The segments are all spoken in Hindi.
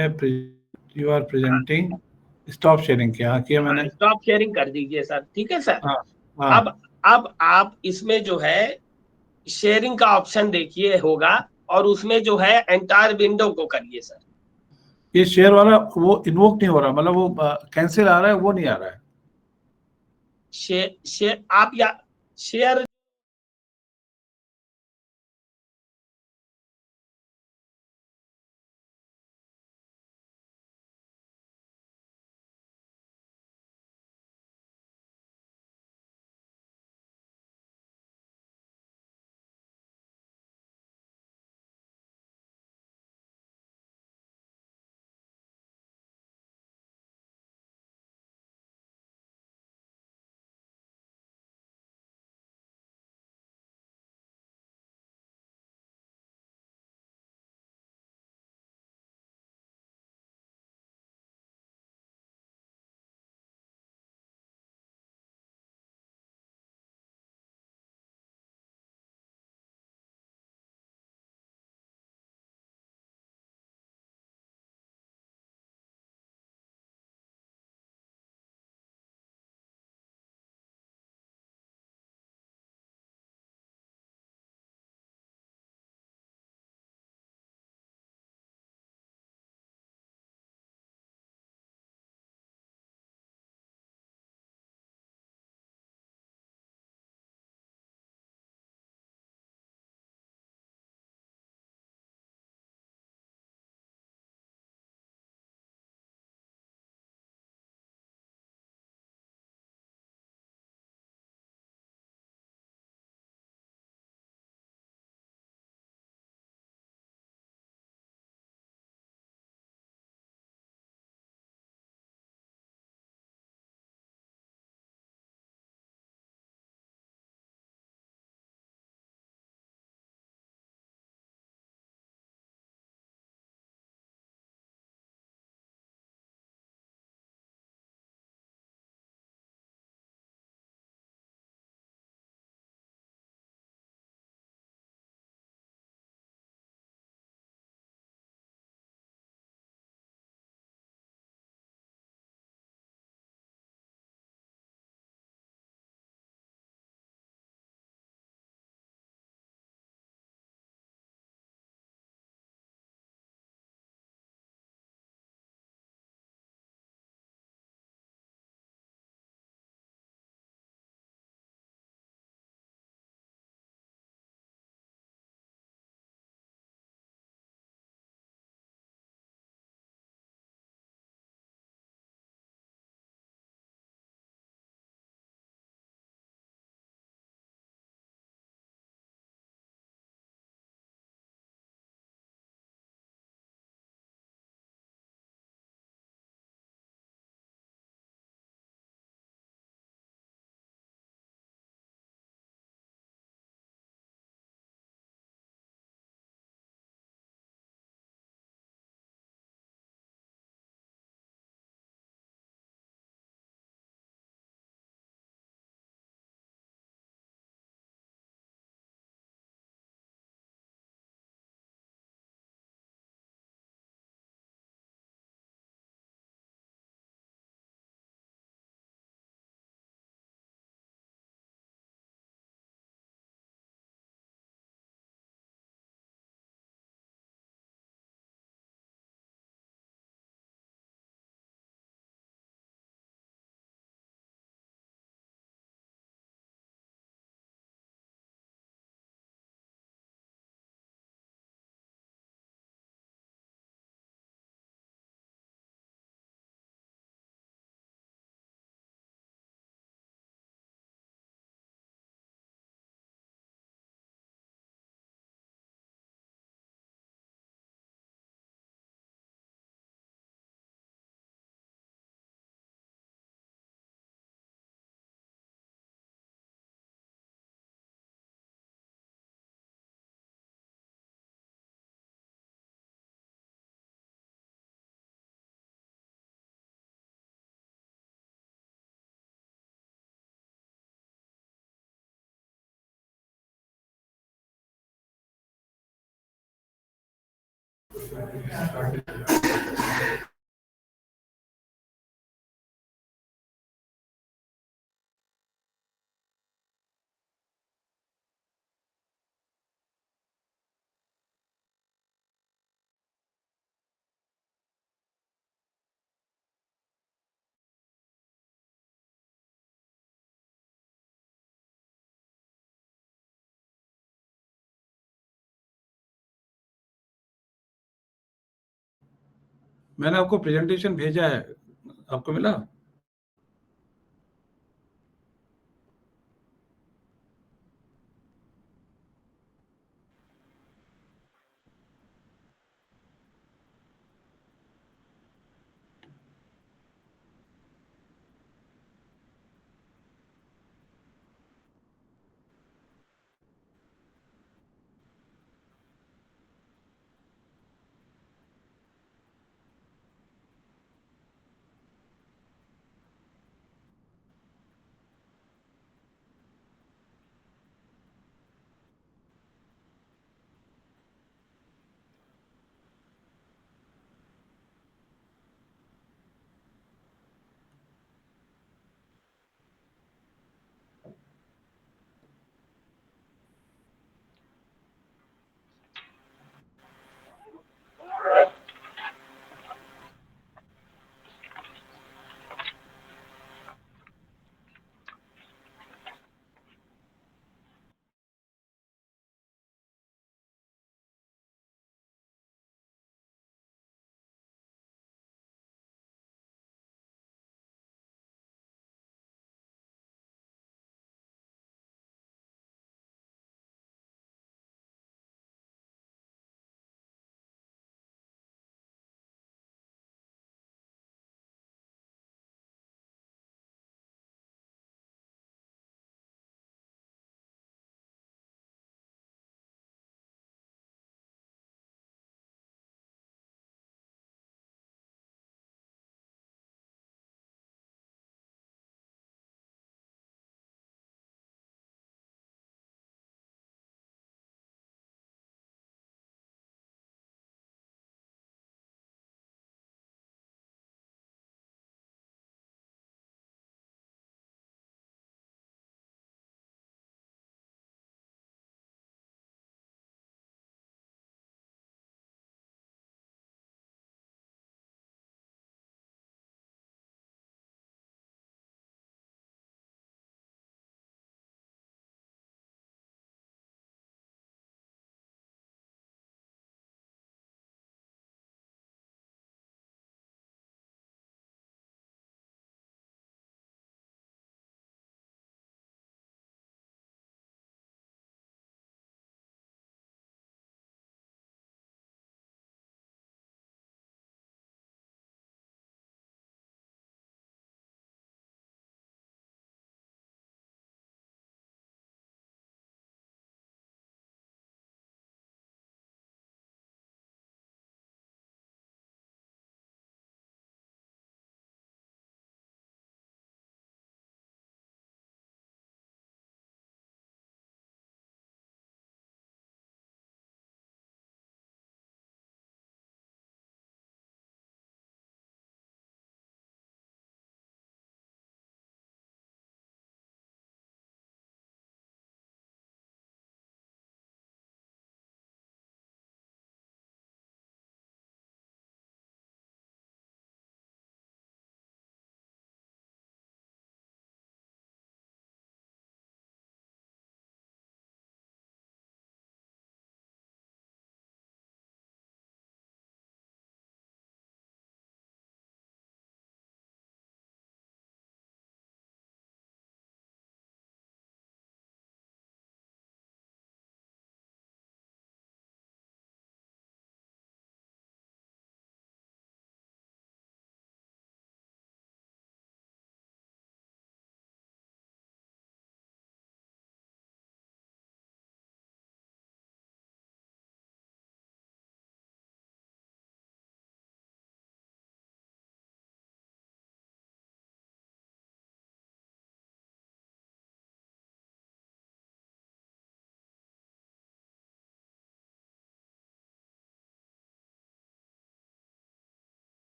You are presenting. Stop sharing किया हाँ, मैंने। स्टॉप शेयरिंग कर दीजिए सर, ठीक है सर। हाँ हाँ। अब अब आप इसमें जो है शेयरिंग का ऑप्शन देखिए होगा, और उसमें जो है एंटायर विंडो को करिए सर। ये शेयर वाला वो इन्वोक नहीं हो रहा, मतलब वो कैंसिल आ रहा है, वो नहीं आ रहा है। शेयर आप या शेयर मैंने आपको प्रेजेंटेशन भेजा है, आपको मिला?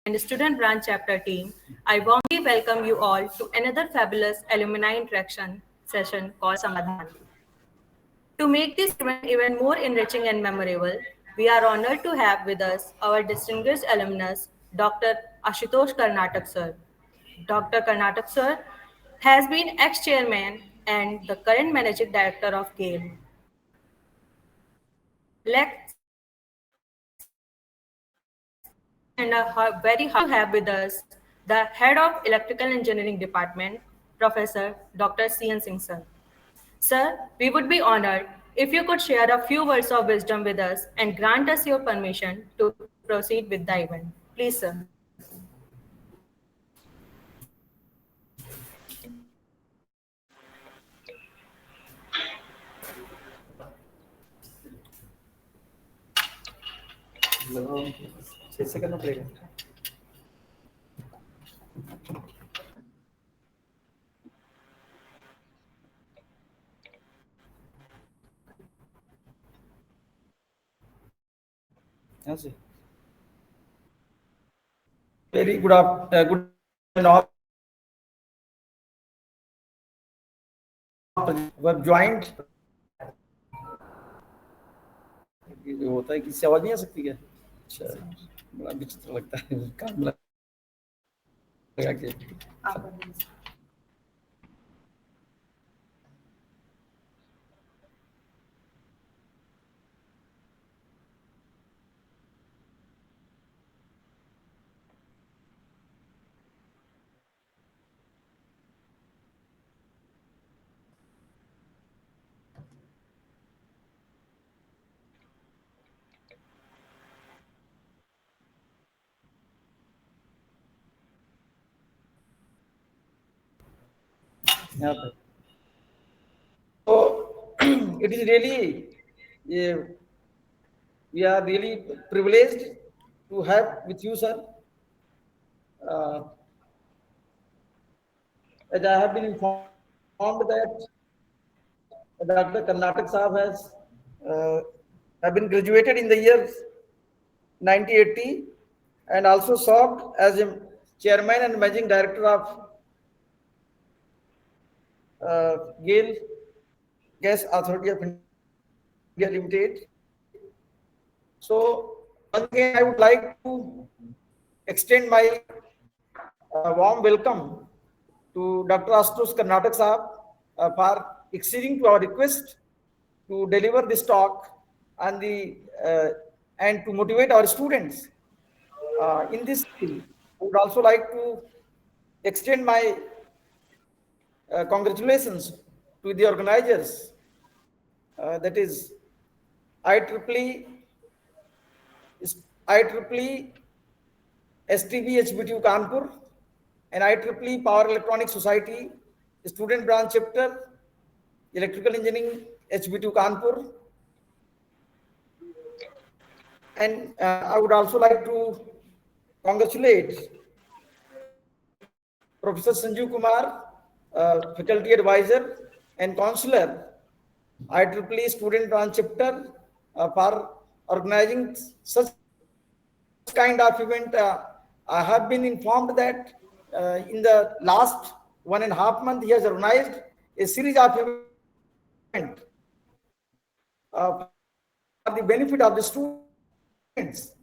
and student branch chapter team, I warmly welcome you all to another fabulous alumni interaction session called Samadhan. To make this event even more enriching and memorable, we are honored to have with us our distinguished alumnus, Dr. Ashutosh Karnatak sir. Dr. Karnatak sir has been ex-chairman and the current managing director of GAIL. Let's and are very happy to have with us the head of Electrical Engineering Department, Professor Dr. C.N. Singh sir. Sir, we would be honored if you could share a few words of wisdom with us and grant us your permission to proceed with the event. Please, sir. Yes, sir. Very good afternoon. who have joined. ये जो होता है किससे आवाज नहीं आ सकती क्या? अच्छा, बड़ा विचित्र लगता है काम लगा के। यहाँ पे तो it is really we are really privileged to have with you, sir. As I have been informed that Dr. Karnatak Saab has have been graduated in the year 1980 and also served as a chairman and managing director of GAIL Gas Authority of India Limited. So once again, I would like to extend my warm welcome to Dr. Ashutosh Karnatak Saab for acceding to our request to deliver this talk and and to motivate our students in this field. I would also like to extend my congratulations to the organizers, that is IEEE STB HBTU Kanpur and IEEE Power Electronics Society Student Branch Chapter Electrical Engineering HBTU Kanpur. And I would also like to congratulate Professor Sanjeev Kumar, faculty advisor and counselor, IEEE Student Branch Chapter, for organizing such kind of event. I have been informed that in the last 1.5 months, he has organized a series of events for the benefit of the students.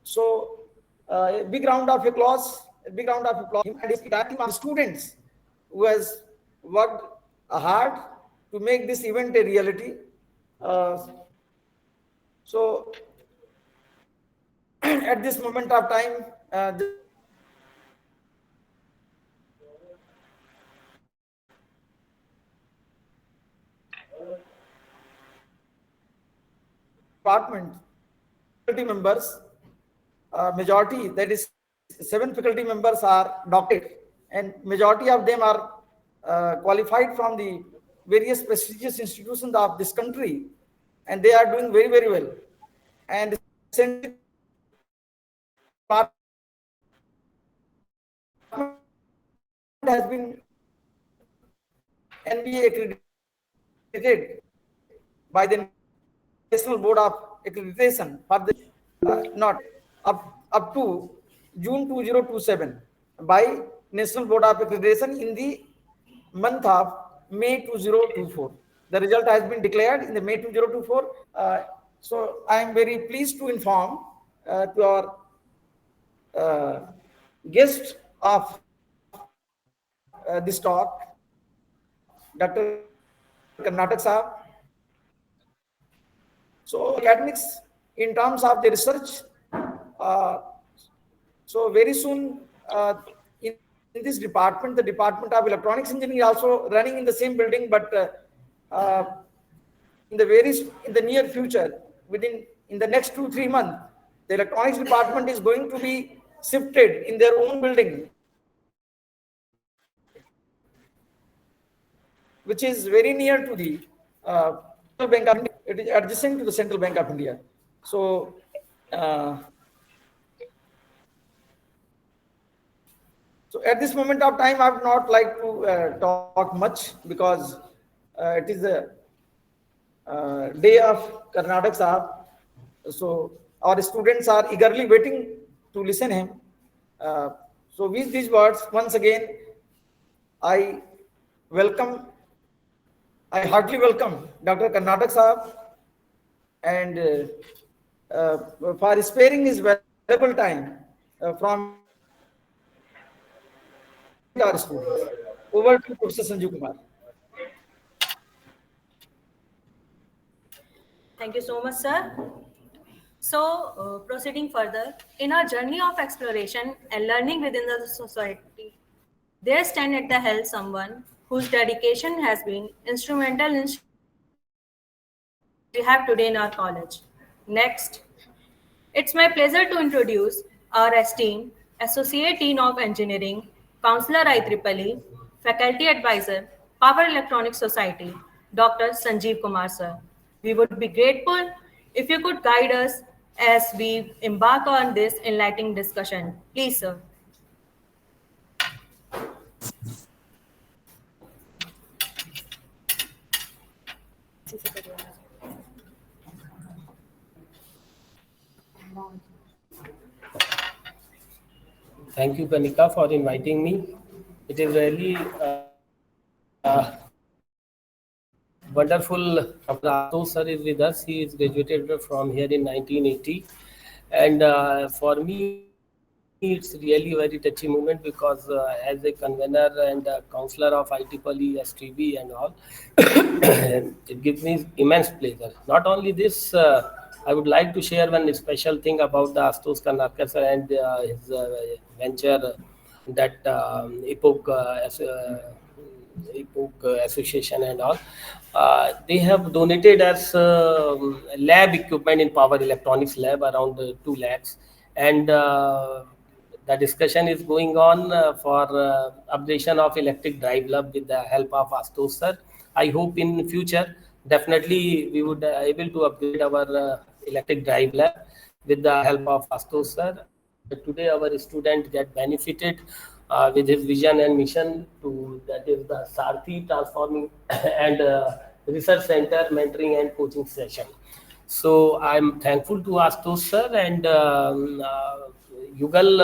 So a big round of applause, and the students who has worked hard to make this event a reality. So at this moment of time, the department faculty members, majority, that is 7 faculty members are doctorate, and majority of them are qualified from the various prestigious institutions of this country, and they are doing very, very well. And has been NBA accredited by the National Board of Accreditation for the not up to June 2027 by National Board of Accreditation in the month of May 2024. The result has been declared in the May 2024. So I am very pleased to inform to our guest of this talk, Dr. Karnatak Sahab. So academics in terms of the research, so very soon in this department, the Department of Electronics Engineering also running in the same building, but in the near future, in the next 2-3 months, the electronics department is going to be shifted in their own building, which is very near to the Central Bank of India. It is adjacent to the Central Bank of India. So so at this moment of time, I would not like to talk much, because it is the day of Karnatak Sahab. So our students are eagerly waiting to listen him. So with these words, once again, I heartily welcome Dr. Karnatak Sahab, and for sparing his valuable time from our students. Over to Professor Sanjeev Kumar. Thank you so much, sir. So, proceeding further, in our journey of exploration and learning within the society, there stand at the helm someone whose dedication has been instrumental in we have today in our college. Next, it's my pleasure to introduce our esteemed Associate Dean of Engineering, Counselor IEEE, Faculty Advisor, Power Electronics Society, Dr. Sanjeev Kumar, sir. We would be grateful if you could guide us as we embark on this enlightening discussion. Please, sir. Thank you, Kanika, for inviting me. It is really wonderful. Ashutosh sir is with us. He is graduated from here in 1980. And for me, it's really a very touchy moment, because as a convener and counselor of IEEE, STB and all, it gives me immense pleasure. Not only this, I would like to share one special thing about the Ashutosh Karnatak sir and his venture, that Epoch Association and all. They have donated us lab equipment in power electronics lab, around 2 lakhs. And the discussion is going on for upgradation of electric drive lab with the help of Ashutosh sir. I hope in future, definitely we would able to upgrade our electric drive lab with the help of Ashutosh sir. Today our student get benefited with his vision and mission, to that is the Sarthi Transforming and Research Center Mentoring and Coaching Session. So I'm thankful to Ashutosh sir and Yugal,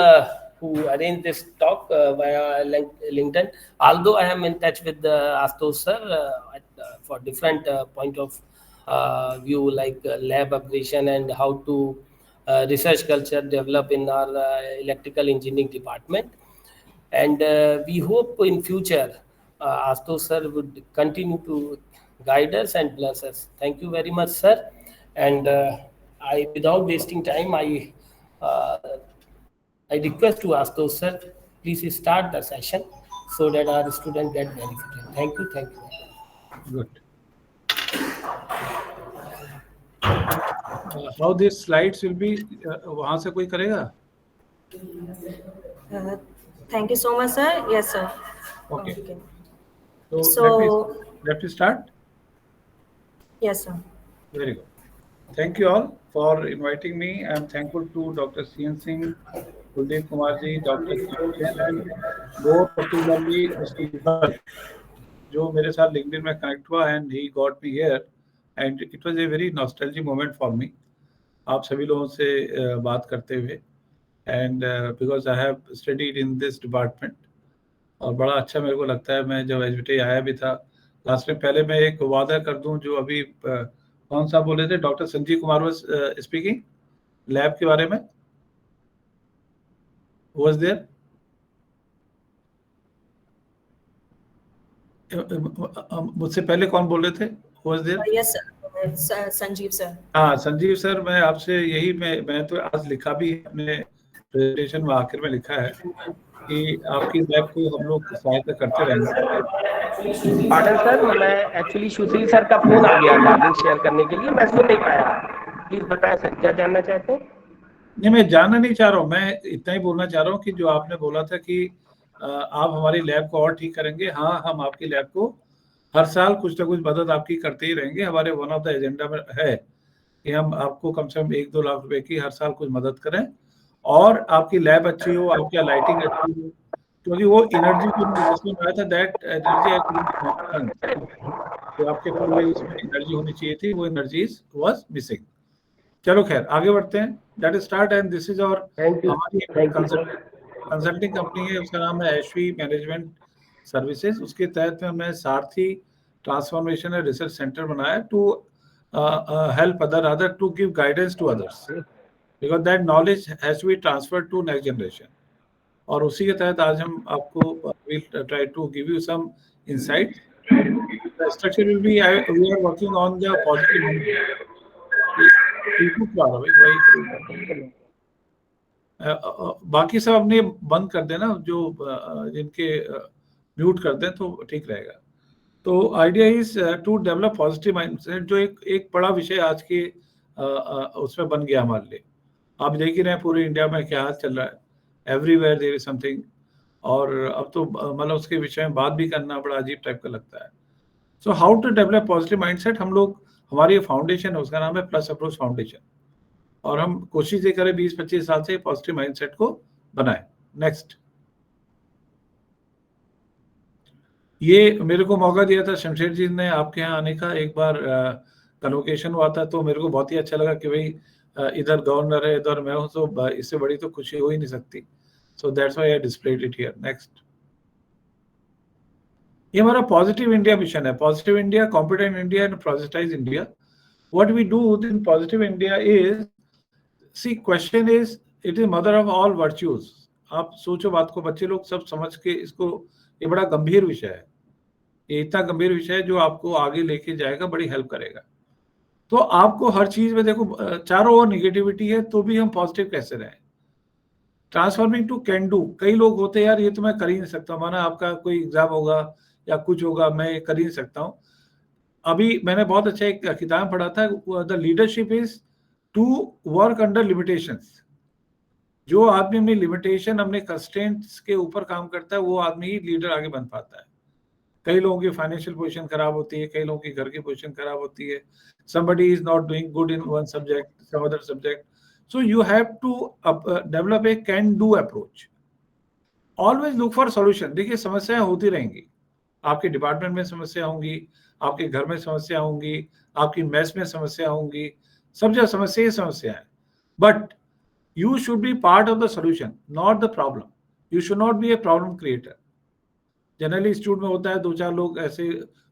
who arranged this talk via LinkedIn. Although I am in touch with Ashutosh sir for different point of view, like lab upgradation and how to research culture develop in our electrical engineering department. And we hope in future Ashutosh sir would continue to guide us and bless us. Thank you very much, sir. And I, without wasting time, I request to Ashutosh sir, please start the session so that our students get benefited. Thank you. Thank you. Good. How these slides will be? वहाँ से कोई करेगा? Thank you so much, sir. Yes, sir. Okay. So let me start. Yes, sir. Very good. Thank you all for inviting me. I am thankful to Dr. C.N. Singh, Kuldeep Kumar ji, Dr. and more particularly Mr. Yugal, जो मेरे साथ LinkedIn में connect हुआ, and he got me here, and it was a very nostalgic moment for me. आप सभी लोगों से बात करते हुए, and because I have studied in this department, और बड़ा अच्छा मेरे को लगता है। मैं जब एचबीटी आया भी था लास्ट टाइम, पहले मैं एक वादा कर दूं, जो अभी कौन सा बोले थे, doctor Sanjeev Kumar was speaking lab के बारे में, वाज देयर? मुझसे पहले कौन बोल रहे थे? Was there? Yes, sir. Sanjeev sir. हाँ संजीव सर, मैं आपसे यही मैं तो आज लिखा भी है, अपने प्रेजेंटेशन में आखिर में लिखा है कि आपकी लैब को हम लोग सहायता करते रहेंगे। पाटिल सर, मैं एक्चुअली सुशील सर का फोन आ गया था लिंक शेयर करने के लिए, मैं सुन नहीं पाया। प्लीज बताएं सर, क्या जानना चाहते हैं? नहीं, मैं जानना नहीं चाह रहा हूँ, मैं इतना ही बोलना चाह रहा हूँ कि जो आपने बोला था कि आप हमारी लैब को और ठीक करेंगे, हाँ हम आपकी लैब को हर साल कुछ ना कुछ मदद आपकी करते ही रहेंगे। हमारे वन ऑफ द एजेंडा में है कि हम आपको कम से कम 1-2 लाख रुपए की हर साल कुछ मदद करें, और आपकी लैब अच्छी हो, आपकी लाइटिंग अच्छी हो, क्योंकि वो एनर्जी जो लास्ट में आया था, दैट एनर्जी जो आपके पूरे इसमें एनर्जी होनी चाहिए थी, वो एनर्जी वाज मिसिंग। चलो खैर आगे बढ़ते हैं। Let us start, and this is our, thank you. हमारी कंसल्टिंग कंपनी है, उसका नाम है एशवी मैनेजमेंट सर्विसेज। उसके तहत में हमने Sarathi transformation and research centre बनाया to help other to give guidance to others, because that knowledge has to be transferred to next generation. और उसी के तहत आज हम आपको will try to give you some insight. The structure will be, we are working on the positive बाकी सब अपने बंद कर देना, जो जिनके म्यूट कर दें तो ठीक रहेगा। तो idea is to develop positive mindset, जो एक बड़ा विषय आज के उसमें बन गया हमारे लिए। आप देख ही रहे हैं पूरे इंडिया में क्या हाल चल रहा है, एवरीवेयर देयर इज समथिंग, और अब तो मतलब उसके विषय में बात भी करना बड़ा अजीब टाइप का लगता है। So how to develop positive mindset, हम लोग, हमारी फाउंडेशन है, उसका नाम है प्लस अप्रोच फाउंडेशन, और हम कोशिश ये करें 20-25 साल से पॉजिटिव माइंडसेट को बनाएं। नेक्स्ट, ये मेरे को मौका दिया था शमशेर जी ने आपके यहाँ आने का, एक बार कन्वोकेशन हुआ था, तो मेरे को बहुत ही अच्छा लगा कि भाई इधर गवर्नर है, इधर मैं हूँ, तो इससे बड़ी तो खुशी हो ही नहीं सकती। So that's why I displayed it here. Next, ये हमारा पॉजिटिव इंडिया मिशन है, positive India, competent India and positize India. What we do in positive India is, see question is, it is mother of all virtues. आप सोचो बात को, बच्चे लोग सब समझ के इसको, ये बड़ा गंभीर विषय है, ये इतना गंभीर विषय है जो आपको आगे लेके जाएगा, बड़ी हेल्प करेगा। तो आपको हर चीज में देखो, चारों ओर निगेटिविटी है, तो भी हम पॉजिटिव कैसे रहें। ट्रांसफॉर्मिंग टू कैन डू, कई लोग होते हैं यार ये तो मैं कर ही नहीं सकता, माना आपका कोई एग्जाम होगा या कुछ होगा, मैं कर ही नहीं सकता हूँ। अभी मैंने बहुत अच्छा एक किताब पढ़ा था, the leadership is to work under limitations. जो आदमी अपनी लिमिटेशन, अपने कंस्ट्रेंट्स के ऊपर काम करता है, वो आदमी ही लीडर आगे बन पाता है। कई लोगों की फाइनेंशियल पोजीशन खराब होती है, कई लोगों की घर की पोजीशन खराब होती है, somebody is not doing good in one subject, some other subject, so you have to develop a can do approach, always look for solution। देखिए समस्याएं होती रहेंगी, आपके डिपार्टमेंट में समस्या होंगी, आपके घर में समस्या होंगी, आपकी मेस में समस्या होंगी, सब जगह समस्या ही समस्या है, but you should be part of the solution, not the problem. You should not be a problem creator. Generally institute में होता है 2-4 लोग ऐसे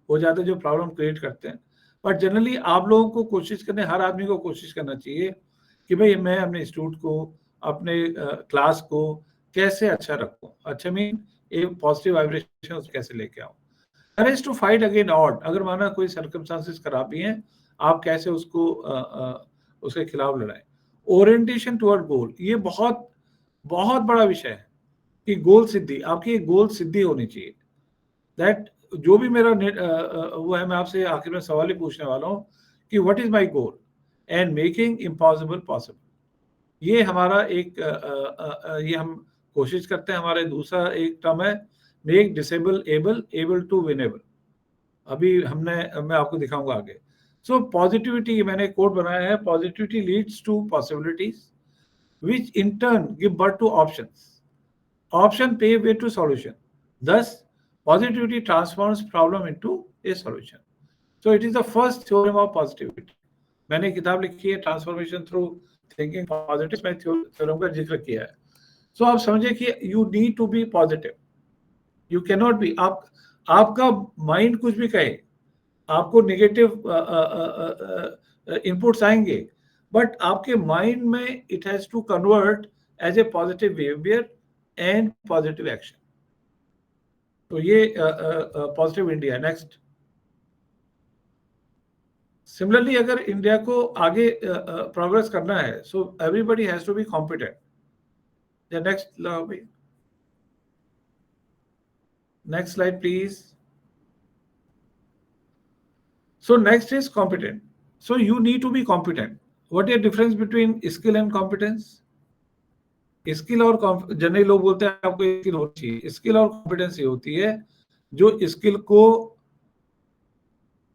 हो जाते हैं जो प्रॉब्लम क्रिएट करते हैं, बट जनरली आप लोगों को कोशिश करने, हर आदमी को कोशिश करना चाहिए कि भाई मैं अपने इंस्टीट्यूट को, अपने क्लास को कैसे अच्छा रखूं, अच्छा मीन एक पॉजिटिव वाइब्रेशन कैसे लेके आऊं। Courage to fight again odd, अगर माना कोई सर्कमस्टांसेस खराब भी हैं, आप कैसे उसको उसके खिलाफ लड़ाएं। ओरिएंटेशन टुवर्ड गोल, ये बहुत बहुत बड़ा विषय है कि गोल सिद्धि, आपकी एक गोल सिद्धि होनी चाहिए। दैट जो भी मेरा वो है, मैं आपसे आखिर में सवाल ही पूछने वाला हूँ कि what is my goal and making impossible possible. ये हमारा एक ये हम कोशिश करते हैं। हमारे दूसरा एक टर्म है make disable able, able to winnable. अभी मैं आपको दिखाऊंगा आगे। सो पॉजिटिविटी, मैंने कोट बनाया है, positivity leads to possibilities which in turn give birth to options. Option pave way to solution. Thus, positivity transforms problem into a solution. So it is the first theorem of positivity. मैंने किताब लिखी है ट्रांसफॉर्मेशन थ्रू थिंकिंग पॉजिटिव, में थ्योरम का जिक्र किया है। सो आप समझे कि you need to be positive, you can not be, आपका माइंड कुछ भी कहे, आपको नेगेटिव इनपुट्स आएंगे, बट आपके माइंड में it has to convert as a positive behaviour and positive action. तो ये पॉजिटिव इंडिया। नेक्स्ट, सिमिलरली अगर इंडिया को आगे प्रोग्रेस करना है, so everybody has to be competent. Next slide please. So next is competent. So you need to be competent. What is the difference between skill and competence? Skill और जनरली लोग बोलते हैं आपको स्किल होनी चाहिए। स्किल और कॉम्पिटेंस ये होती है जो स्किल को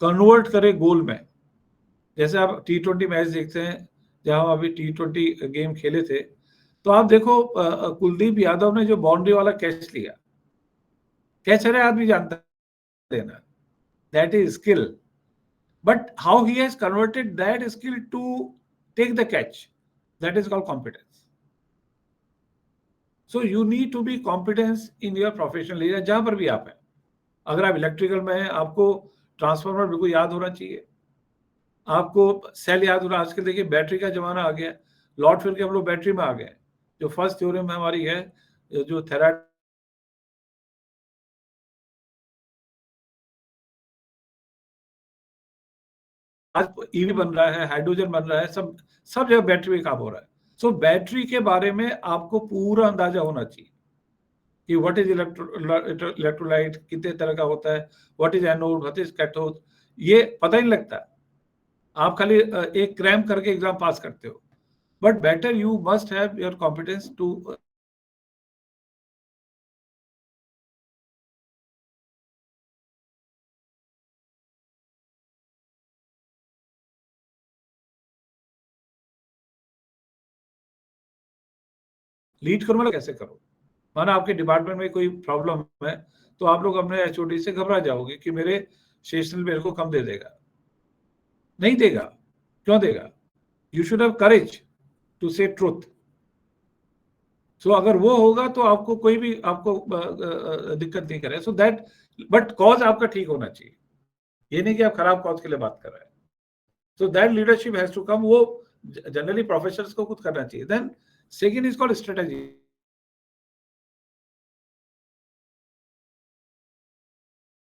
कन्वर्ट करे गोल में। जैसे आप T20 मैच देखते हैं, जहां हम अभी T20 गेम खेले थे, तो आप देखो कुलदीप यादव ने जो बाउंड्री वाला कैच लिया, कैच हर आदमी जानता देना, that is skill, but how he has converted that skill to take the catch, that is called competence. So you need to be competence in your professional area, जहां पर भी आप हैं। अगर आप इलेक्ट्रिकल में हैं, आपको ट्रांसफार्मर बिल्कुल याद होना चाहिए, आपको सेल याद होना। आजकल देखिए बैटरी का जमाना आ गया, लॉर्ड फिर के हम लोग बैटरी में आ गए। जो फर्स्ट थ्योरम हमारी है, जो थेराइड आज ईवी बन रहा है, हाइड्रोजन बन रहा है, सब जगह बैटरी में काम हो रहा है। सो बैटरी के बारे में आपको पूरा अंदाजा होना चाहिए कि व्हाट इज इलेक्ट्रोलाइट, कितने तरह का होता है, what is anode, what is cathode, ये पता ही नहीं लगता। आप खाली एक क्रैम करके एग्जाम पास करते हो, but better you must have your competence to lead करो। मतलब कैसे करो, माना आपके डिपार्टमेंट में कोई प्रॉब्लम है, तो आप लोग अपने एचओडी से घबरा जाओगे कि मेरे सेशनल मेरे को कम दे देगा, नहीं देगा। क्यों देगा? You should have courage to say truth. So अगर वो होगा तो आपको कोई भी आपको दिक्कत नहीं करे। सो दैट, बट कॉज आपका ठीक होना चाहिए, ये नहीं कि आप खराब कॉज के लिए बात कर रहे हैं। So that leadership has to come, वो जनरली प्रोफेसर्स को खुद करना चाहिए। Then second is called strategy.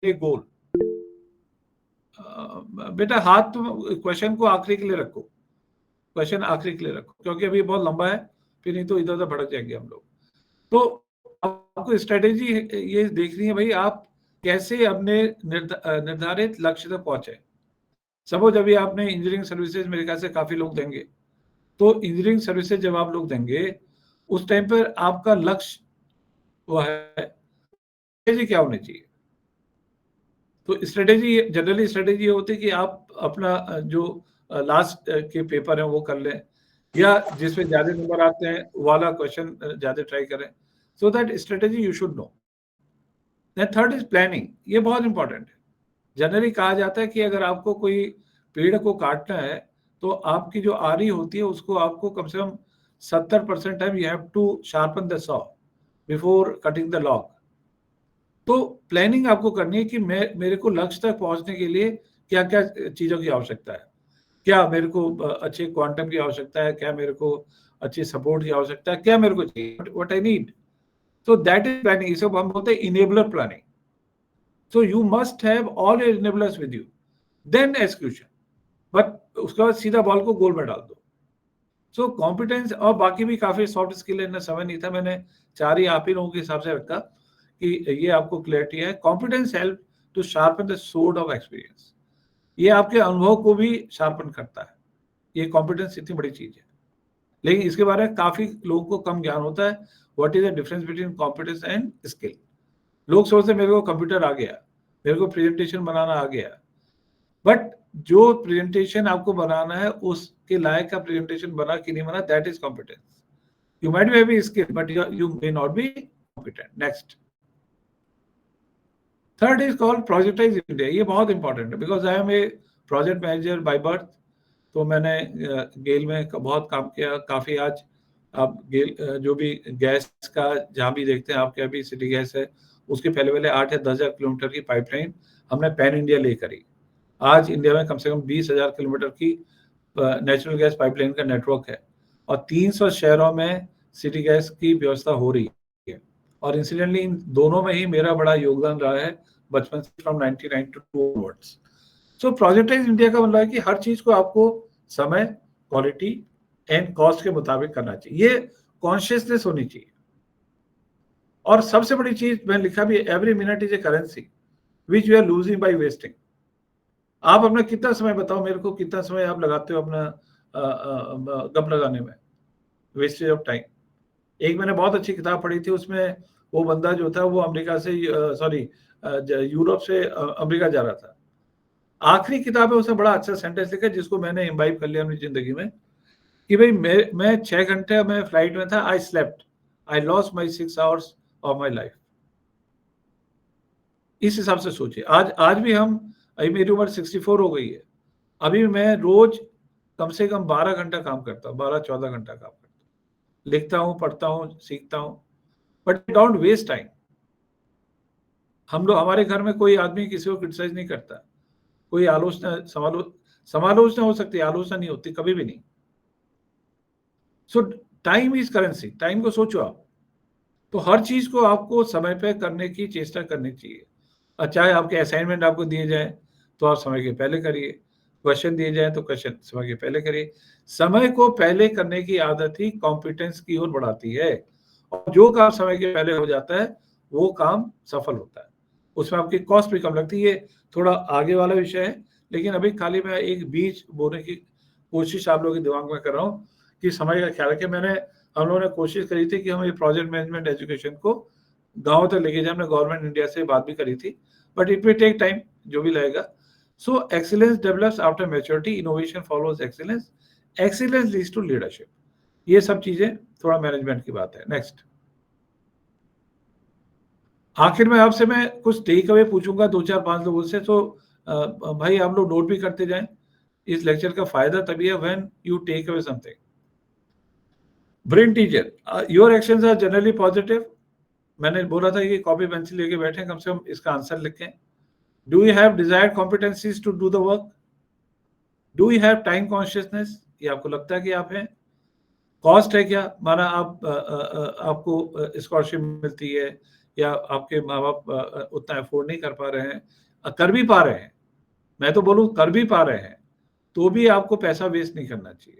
Goal, बेटा हाथ क्वेश्चन को आखिरी के लिए रखो, क्वेश्चन आखिरी के लिए रखो, क्योंकि अभी बहुत लंबा है, फिर नहीं तो इधर उधर भड़क जाएंगे हम लोग। तो आपको स्ट्रेटेजी ये देखनी है भाई, आप कैसे अपने निर्धारित लक्ष्य तक पहुंचे। सपोज अभी आपने इंजीनियरिंग सर्विसेज मेरे ख्याल से काफी लोग देंगे, तो इंजीनियरिंग सर्विसेज जब आप लोग देंगे उस टाइम पर आपका लक्ष्य वो है, स्ट्रेटेजी क्या होनी चाहिए। तो स्ट्रेटेजी, जनरली स्ट्रेटेजी ये होती है कि आप अपना जो लास्ट के पेपर है वो कर लें, या जिसमें ज्यादा नंबर आते हैं वाला क्वेश्चन ज्यादा ट्राई करें। So that strategy you should know. Then third is planning, ये बहुत इंपॉर्टेंट है। जनरली कहा जाता है कि अगर आपको कोई पेड़ को काटना है तो आपकी जो आरी होती है उसको आपको कम से कम 70% time you have to sharpen the saw before cutting the log. तो प्लानिंग आपको करनी है कि मेरे को लक्ष्य तक पहुंचने के लिए क्या क्या चीजों की आवश्यकता है, क्या मेरे को अच्छे क्वांटम की आवश्यकता है, क्या मेरे को अच्छी सपोर्ट की आवश्यकता है, क्या मेरे को चाहिए, what I need. So that is planning. इसे हम बोलते हैं enabler planning. So you must have all your enablers with you, then execution, but उसके बाद सीधा बॉल को गोल में डाल दो। सो कॉम्पिटेंस और बाकी भी काफी सॉफ्ट स्किल है, समय नहीं था, मैंने 4 ही आप ही लोगों के हिसाब से रखा कि ये आपको क्लैरिटी है। Competence help to sharpen the sword of experience, ये आपके अनुभव को भी शार्पन करता है। ये कॉम्पिटेंस इतनी बड़ी चीज है, लेकिन इसके बारे में काफी लोगों को कम ज्ञान होता है। What is the difference between competence and skill. लोग सोचते मेरे को कंप्यूटर आ गया, मेरे को प्रेजेंटेशन बनाना आ गया, बट जो प्रेजेंटेशन आपको बनाना है उसके लायक का प्रेजेंटेशन बना कि नहीं बना, that is competence. You might be having skill but you may not be competent. Next, third is called projectize India. ये बहुत इंपॉर्टेंट है because I am a project manager by birth. तो मैंने गेल में बहुत काम किया, काफी आज आप जो भी गैस का जहाँ भी देखते हैं, आपके अभी सिटी गैस है, उसके पहले 8 या 10,000 किलोमीटर की पाइपलाइन हमने पैन इंडिया ले करी। आज इंडिया में कम से कम 20,000 किलोमीटर की नेचुरल गैस पाइपलाइन का नेटवर्क है और 300 शहरों में सिटी गैस की व्यवस्था हो रही है। और इंसिडेंटली इन दोनों में ही मेरा बड़ा योगदान रहा है बचपन से, from 99 to 2 onwards। So projectize India का मतलब है कि हर चीज को आपको समय, क्वालिटी एंड कॉस्ट के मुताबिक करना चाहिए, ये कॉन्शियसनेस होनी चाहिए। और सबसे बड़ी चीज मैंने लिखा भी, every minute is a currency which you are losing by wasting. आप अपना कितना समय बताओ मेरे को, कितना समय आप लगाते हो अपना गप लगाने में, वेस्टेज ऑफ टाइम। एक मैंने बहुत अच्छी किताब पढ़ी थी, उसमें वो बंदा जो था वो अमेरिका से यूरोप से अमेरिका जा रहा था। आखिरी किताब है, उसने बड़ा अच्छा सेंटेंस लिखा जिसको मैंने इम्बाइब कर लिया अपनी जिंदगी में, कि भाई मैं 6 घंटे में फ्लाइट में था, I slept, I lost my 6 hours of my life. इस हिसाब से सोचिए, आज भी हम, अभी मेरी उम्र 64 हो गई है, अभी मैं रोज कम से कम 12 घंटा काम करता हूँ, 12-14 घंटा काम करता हूँ, लिखता हूँ, पढ़ता हूँ, सीखता हूँ, बट डोंट वेस्ट टाइम। हम लोग, हमारे घर में कोई आदमी किसी को क्रिटिसाइज नहीं करता, कोई आलोचना, समालोचना हो सकती है, आलोचना नहीं होती कभी भी नहीं। सो टाइम इज करेंसी, टाइम को सोचो आप। तो हर चीज को आपको समय पे करने की चेष्टा करनी चाहिए। चाहे आपके असाइनमेंट आपको दिए जाए तो आप समय के पहले करिए, क्वेश्चन दिए जाए तो क्वेश्चन समय के पहले करिए। समय को पहले करने की आदत ही कॉम्पिटेंस की ओर बढ़ाती है, और जो काम समय के पहले हो जाता है वो काम सफल होता है, उसमें आपकी कॉस्ट भी कम लगती है। ये थोड़ा आगे वाला विषय है, लेकिन अभी खाली मैं एक बीज बोने की कोशिश आप लोगों के दिमाग में कर रहा हूँ कि समय का ख्याल रखें। हम लोगों ने कोशिश करी थी कि हम ये प्रोजेक्ट मैनेजमेंट एजुकेशन को गाँव तक लेके जाए, हमने गवर्नमेंट इंडिया से बात भी करी थी, but it will take time, जो भी लगेगा। So excellence develops after maturity, innovation follows excellence, excellence leads to leadership. ये सब चीजें थोड़ा मैनेजमेंट की बात है। नेक्स्ट, आखिर में आपसे मैं कुछ टेक अवे पूछूंगा 2-4-5 लोगों से, तो भाई आप लोग नोट भी करते जाएं। इस लेक्चर का फायदा तभी है when you take away something. Brain teacher, your actions are generally positive. मैंने बोला था कि कॉपी पेंसिल लेके बैठे, कम से कम इसका आंसर लिखें। Do you have desired competencies to do the work? Do you have time consciousness? ये आपको लगता है कि आप हैं? कॉस्ट है क्या, माना आपको स्कॉलरशिप मिलती है या आपके माँ बाप उतना अफोर्ड नहीं कर पा रहे हैं, कर भी पा रहे हैं, मैं तो बोलूँ कर भी पा रहे हैं, तो भी आपको पैसा वेस्ट नहीं करना चाहिए।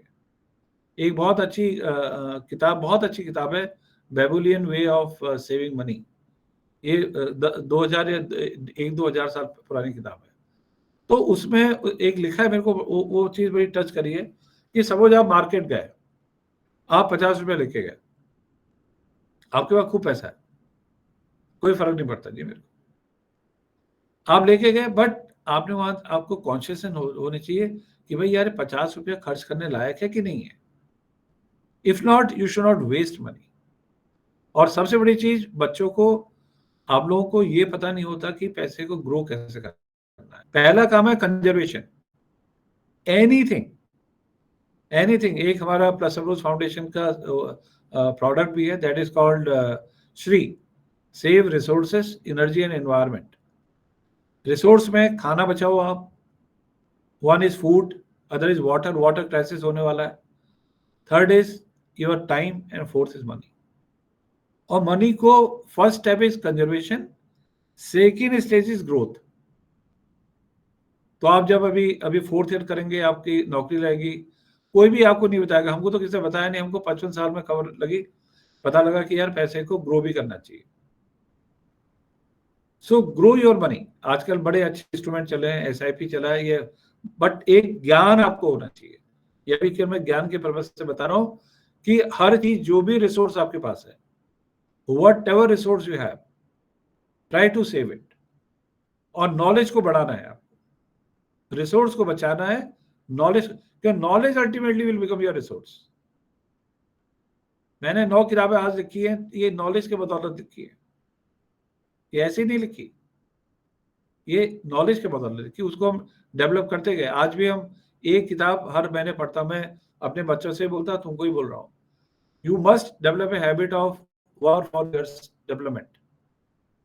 एक बहुत अच्छी किताब है, बेबुलियन वे ऑफ सेविंग मनी। ये 2000 या 1-2 हजार साल पुरानी किताब है। तो उसमें एक लिखा है, मेरे को वो चीज बड़ी टच करी है कि सपोज आप मार्केट गए, आप 50 रुपए लेके गए, आपके पास खूब पैसा है, कोई फर्क नहीं पड़ता जी मेरे को, आप लेके गए, बट आपने वहां, आपको कॉन्शियस होने चाहिए कि भाई यार 50 रुपया खर्च करने लायक है कि नहीं है। If not, you should not waste money. और सबसे बड़ी चीज, बच्चों को, आप लोगों को ये पता नहीं होता कि पैसे को ग्रो कैसे करना है। पहला काम है कंजर्वेशन। एनीथिंग एक हमारा प्लस अप्रोच फाउंडेशन का प्रोडक्ट भी है, that is called Shri, save resources, energy and environment. Resource में खाना बचाओ आप, one is food, other is water crisis होने वाला है, third is your time and fourth is money. और मनी को first step is conservation, second stage is growth. तो आप जब अभी 4th ईयर करेंगे, आपकी नौकरी लगेगी, कोई भी आपको नहीं बताएगा, हमको तो किसी ने बताया नहीं, हमको 55 साल में खबर लगी, पता लगा कि यार पैसे को ग्रो भी करना चाहिए। सो ग्रो योर मनी। आजकल बड़े अच्छे इंस्ट्रूमेंट चले हैं, SIP चला है ये, बट एक ज्ञान आपको होना चाहिए। ये भी कि मैं ज्ञान के पर्पज से बता रहा हूं कि हर चीज, जो भी रिसोर्स आपके पास है, whatever resource you have, try to save it। और नॉलेज को बढ़ाना है आपको, रिसोर्स को बचाना है, नॉलेज, क्योंकि knowledge ultimately will become your resource. मैंने 9 किताबें आज लिखी हैं, ये नॉलेज के बदौलत लिखी है, ये ऐसी नहीं लिखी, ये नॉलेज के बदौलत लिखी, उसको हम डेवलप करते गए। आज भी हम एक किताब हर महीने पढ़ता, मैं अपने बच्चों से बोलता, तुमको ही बोल रहा हूँ, You must develop a habit of work for your development.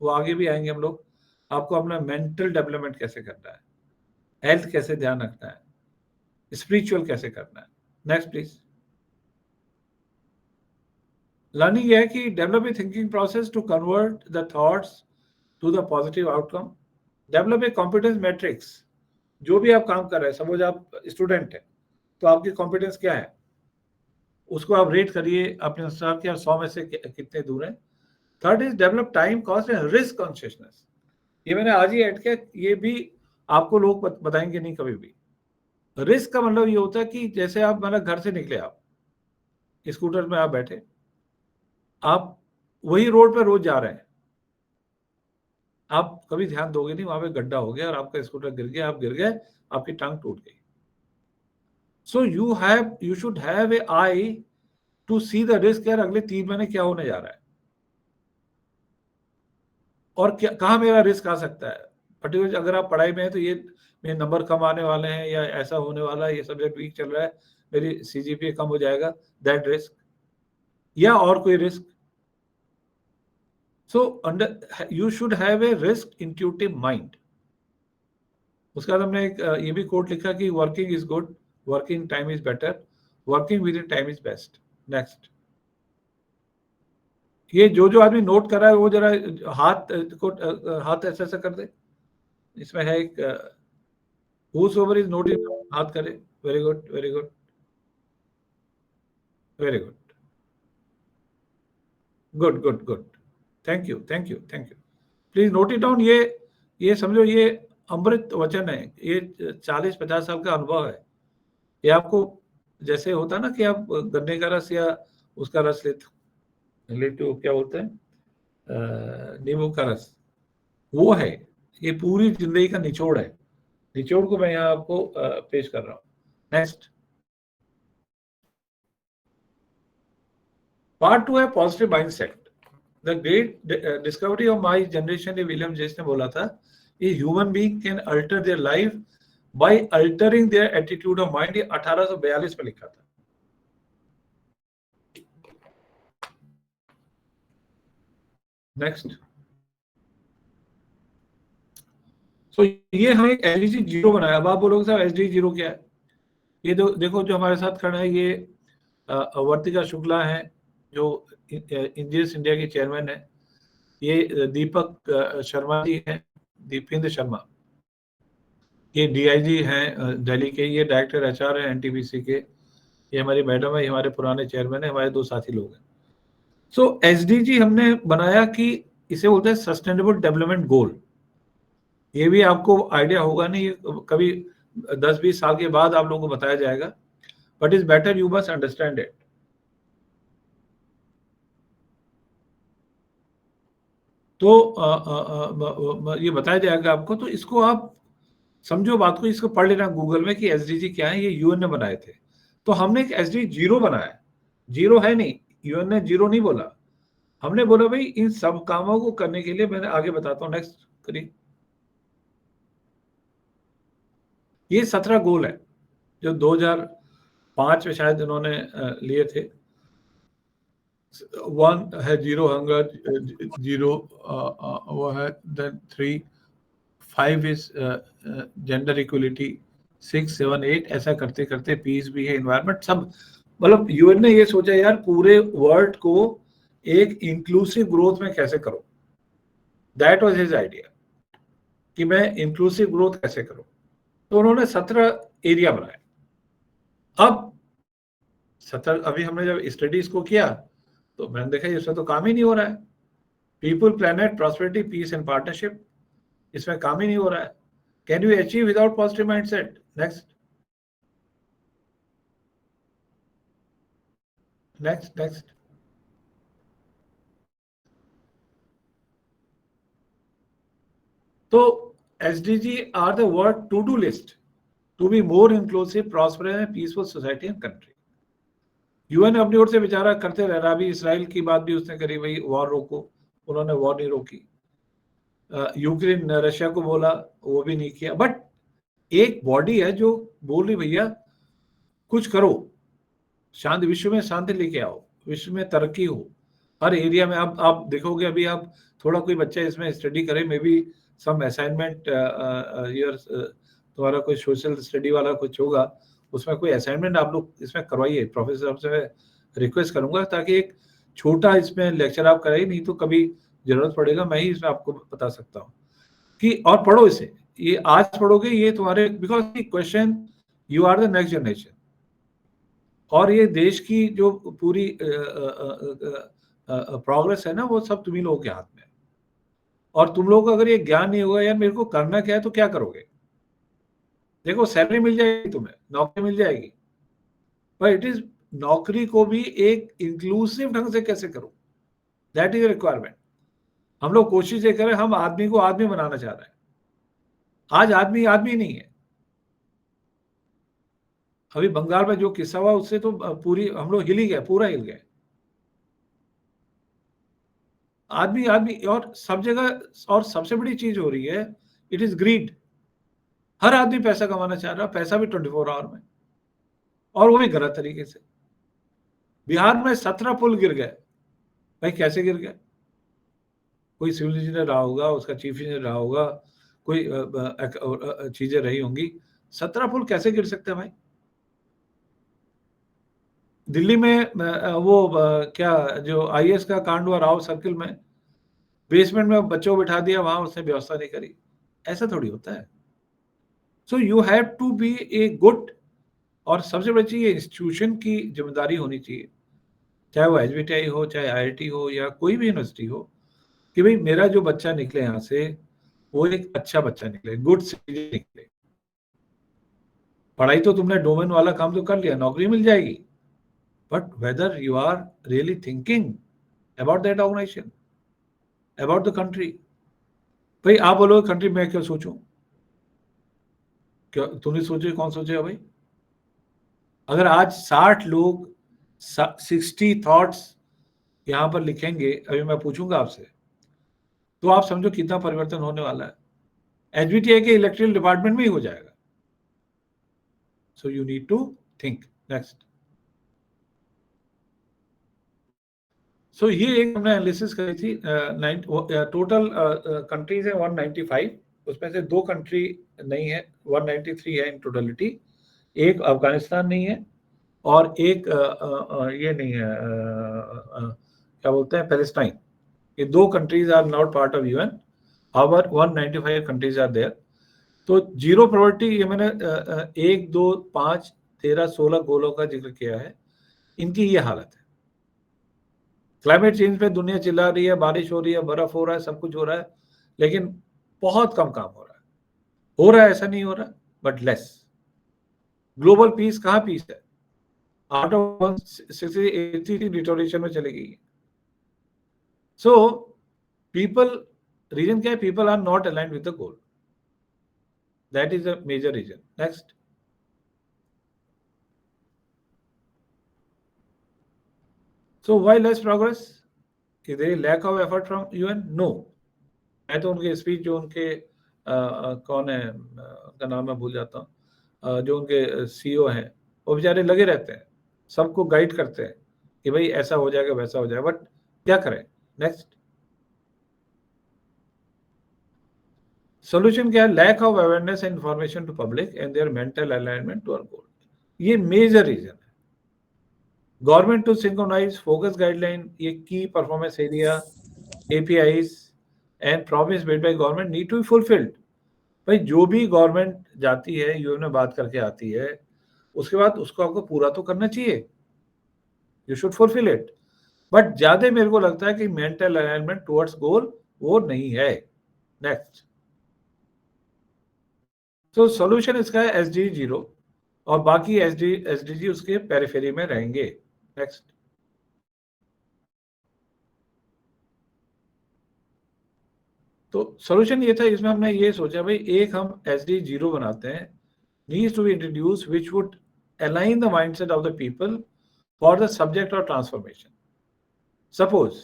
वो आगे भी आएंगे हम लोग. आपको अपना मेंटल डेवलपमेंट कैसे करना है, हेल्थ कैसे ध्यान रखना है, स्पिरिचुअल कैसे करना है. Next please. लर्निंग है कि develop a thinking process to convert the thoughts to the positive outcome. Develop a competence matrix. जो भी आप काम कर रहे हैं, सपोज आप स्टूडेंट हैं तो आपकी कॉम्पिटेंस क्या है, उसको आप रेट करिए अपने अनुसार कि 100 में से कितने दूर हैं. Third is develop time cost and risk consciousness. ये मैंने आज ही ऐड किया. ये भी आपको लोग बताएंगे नहीं कभी भी. रिस्क का मतलब ये होता है कि जैसे आप मतलब घर से निकले, आप स्कूटर में आप बैठे, आप वही रोड पे रोज जा रहे हैं, आप कभी ध्यान दोगे नहीं, वहां पे गड्ढा हो गया और आपका स्कूटर गिर गया, आप गिर गए, आपकी टांग टूट गई. So you should have a eye to see the risk. यार अगले 3 महीने क्या होने जा रहा है और क्या कहाँ मेरा रिस्क आ सकता है. पर्टिकुलर अगर आप पढ़ाई में है तो ये मेरे नंबर कम आने वाले हैं, या ऐसा होने वाला है, ये सब्जेक्ट वीक चल रहा है, मेरी सीजीपीए कम हो जाएगा, दैट रिस्क, या और कोई risk. So under you should have A risk intuitive mind. उसके बाद हमने एक ये भी कोट लिखा कि working is good, working time is better, working with in time is best. Next. ये जो आदमी नोट कर रहा है वो जरा हाथ ऐसा ऐसा कर दे. इसमें है एक whosoever is noting, हाथ करे. Very good, very good, very good, good good good. Thank you, thank you, thank you. Please note it down. ये समझो, ये अमृत वचन है. ये 40-50 साल का अनुभव है. ये आपको जैसे होता है ना कि आप गन्ने का रस या उसका रस ले तो क्या बोलते हैं, नींबू का रस, वो है. ये पूरी जिंदगी का निचोड़ है. निचोड़ को मैं यहाँ आपको पेश कर रहा हूँ. नेक्स्ट. पार्ट 2 है positive mindset. The great discovery of my generation, ये विलियम जेम्स ने बोला था, a human being can alter their life by altering their attitude of mind. ये 1842 में लिखा था. नेक्स्ट. सो ये हमें एसडीजी 0 बनाया. अब आप बोलोगे साहब एसडीजी 0 क्या है. ये देखो जो हमारे साथ खड़ा है, ये वर्तिका शुक्ला है जो इंजीनियर्स इंडिया के चेयरमैन है. ये दीपक शर्मा जी हैं, दीपेंद्र शर्मा, ये डीआईजी हैं दिल्ली के. ये डायरेक्टर एचआर है एनटीपीसी के. ये हमारी मैडम है, ये हमारे पुराने चेयरमैन है, हमारे 2 साथी लोग हैं. सो एसडीजी हमने बनाया कि इसे बोलते हैं सस्टेनेबल डेवलपमेंट गोल. ये भी आपको आइडिया होगा नहीं, कभी 10-20 साल के बाद आप लोगों को बताया जाएगा, but is better you must understand it. तो ये बताया जाएगा आपको. तो इसको आप समझो बात को, इसको पढ़ लेना गूगल में कि एसडीजी क्या है. ये यूएन ने बनाए थे. तो हमने एक एसडीजी 0 बनाया. 0 है नहीं, यूएन ने 0 नहीं बोला. हमने बोला भाई इन सब कामों को करने के लिए, मैंने आगे बताता हूँ. नेक्स्ट करिए. ये 17 गोल है जो 2005 में शायद इन्होंने लिए थे. 1 है जीरो हंगर, 0 वो है. देन 3, 5 इज जेंडर इक्वलिटी, 6, 7, 8 ऐसा करते करते पीस भी है, इन्वायरमेंट, सब. मतलब यूएन ने ये सोचा यार पूरे वर्ल्ड को एक इंक्लूसिव ग्रोथ में कैसे करो. दैट वाज हिज आइडिया कि मैं इंक्लूसिव ग्रोथ कैसे करूं. तो उन्होंने 17 एरिया बनाए. अब 17 अभी हमने जब स्टडीज को किया तो मैंने देखा इसमें तो काम ही नहीं हो रहा है. People, planet, prosperity, peace and partnership, इसमें काम ही नहीं हो रहा है. Can you achieve without positive mindset. Next, next, next. तो SDG are the word to-do list to be more inclusive, prosperous and peaceful society and country. UN अपनी ओर से विचारा करते रह रहा. अभी इसराइल की बात भी उसने करी, भाई वॉर रोको, उन्होंने वॉर नहीं रोकी. यूक्रेन रशिया को बोला, वो भी नहीं किया. बट एक बॉडी है जो बोल रही भैया कुछ करो, शांति, विश्व में शांति लेके आओ, विश्व में तरक्की हो हर एरिया में। अब आप देखोगे, अभी आप थोड़ा कोई बच्चा इसमें स्टडी करे, may be some assignment your, तुम्हारा कोई सोशल स्टडी वाला कुछ होगा, उसमें कोई असाइनमेंट आप लोग इसमें करवाइए। प्रोफेसर साहब से मैं रिक्वेस्ट करूंगा ताकि एक छोटा इसमें लेक्चर आप कराइए, नहीं तो कभी जरूरत पड़ेगा मैं ही इसमें आपको बता सकता हूँ कि, और पढ़ो इसे, ये आज पढ़ोगे ये तुम्हारे, because question, you are the next generation, और ये देश की जो पूरी प्रोग्रेस है ना, वो सब तुम्ही लोगों के हाथ में। और तुम लोगों को अगर ये ज्ञान नहीं होगा यार मेरे को करना क्या है, तो क्या करोगे? देखो सैलरी मिल जाएगी, तुम्हें नौकरी मिल जाएगी, पर इट इज नौकरी को भी एक इंक्लूसिव ढंग से कैसे करो, दैट इज रिक्वायरमेंट। हम लोग कोशिश ये करें, हम आदमी को आदमी बनाना चाह रहे हैं। आज आदमी आदमी नहीं है। अभी बंगाल में जो किस्सा हुआ उससे तो पूरी हम लोग हिल ही गए, पूरा हिल गए। आदमी आदमी, और सब जगह, और सबसे बड़ी चीज हो रही है, इट इज ग्रीड। हर आदमी पैसा कमाना चाह रहा है, पैसा भी 24 आवर में, और वो भी गलत तरीके से। बिहार में 17 पुल गिर गए। भाई कैसे गिर गए? कोई सिविल इंजीनियर रहा होगा, उसका चीफ इंजीनियर रहा होगा, कोई चीजें रही होंगी। 17 पुल कैसे गिर सकते हैं भाई? दिल्ली में वो क्या जो आईएएस का कांड हुआ राव सर्किल में, बेसमेंट में बच्चों को बिठा दिया, वहां उसने व्यवस्था नहीं करी। ऐसा थोड़ी होता है। So you have to be a good, और सबसे बड़ी चीज इंस्टीट्यूशन की जिम्मेदारी होनी चाहिए, चाहे वो एचबीटीआई हो, चाहे आईआईटी हो, या कोई भी यूनिवर्सिटी हो, कि भाई मेरा जो बच्चा निकले यहाँ से वो एक अच्छा बच्चा निकले, गुड सिटीजन निकले। पढ़ाई तो तुमने डोमेन वाला काम तो कर लिया, नौकरी मिल जाएगी, but whether you are really thinking about that organisation, about the country. भाई आप बोलो कंट्री में क्यों सोचूं? क्यों तुमने सोचे? कौन सोचेगा भाई? अगर आज 60 लोग 60 थॉट्स यहां पर लिखेंगे, अभी मैं पूछूंगा आपसे, तो आप समझो कितना परिवर्तन होने वाला है। एचबीटीआई के इलेक्ट्रिकल डिपार्टमेंट में ही हो जाएगा। So you need to think. Next. So ये एक हमने एनालिसिस करी थी। टोटल कंट्रीज है 195, उसमें से 2 कंट्री नहीं है, 193 है इन टोटलिटी। एक अफगानिस्तान नहीं है, और एक ये नहीं है, क्या बोलते हैं, पैलेस्टाइन। ये 2 countries are not part of UN, however 195 countries are there. तो जीरो पॉवर्टी, ये मैंने 1, 2, 5, 13, 16 गोलों का जिक्र किया है। इनकी ये हालत है। क्लाइमेट चेंज पे दुनिया चिल्ला रही है, बारिश हो रही है, बर्फ हो रहा है, सब कुछ हो रहा है, लेकिन बहुत कम काम हो रहा है। हो रहा है, ऐसा नहीं हो रहा, बट लेस। ग्लोबल पीस, कहाँ पीस है? आउट ऑफ 160 डिटोरेशन में चली गई है। सो पीपल, रीजन क्या है? People are not aligned with the goal, that is a major reason. Next. So why less progress? Is there a lack of effort from UN? No. मैं तो उनके स्पीच, जो उनके कौन है, उनका नाम मैं भूल जाता हूँ, जो उनके सीईओ हैं, वो बेचारे लगे रहते हैं, सबको गाइड करते हैं कि भाई ऐसा हो जाएगा, वैसा हो जाएगा, बट क्या करें? नेक्स्ट। सोल्यूशन क्या है? Lack of awareness and information to public and their mental alignment to our goal. ये मेजर रीजन है। Government to synchronise focus guideline, ये की performance area, APIs and promise made by government need to be fulfilled. भाई जो भी गवर्नमेंट जाती है, यूएन में बात करके आती है, उसके बाद उसको आपको पूरा तो करना चाहिए, you should fulfil it. But ज्यादा मेरे को लगता है कि मेंटल अलाइनमेंट टुवर्ड्स गोल वो नहीं है। नेक्स्ट। तो सॉल्यूशन इसका है SDG 0, और बाकी SDG उसके पेरिफेरी में रहेंगे। नेक्स्ट। तो सॉल्यूशन ये था, इसमें हमने ये सोचा भाई एक हम SDG 0 बनाते हैं, needs to be introduced which would align the mindset of the people for the subject of transformation. Suppose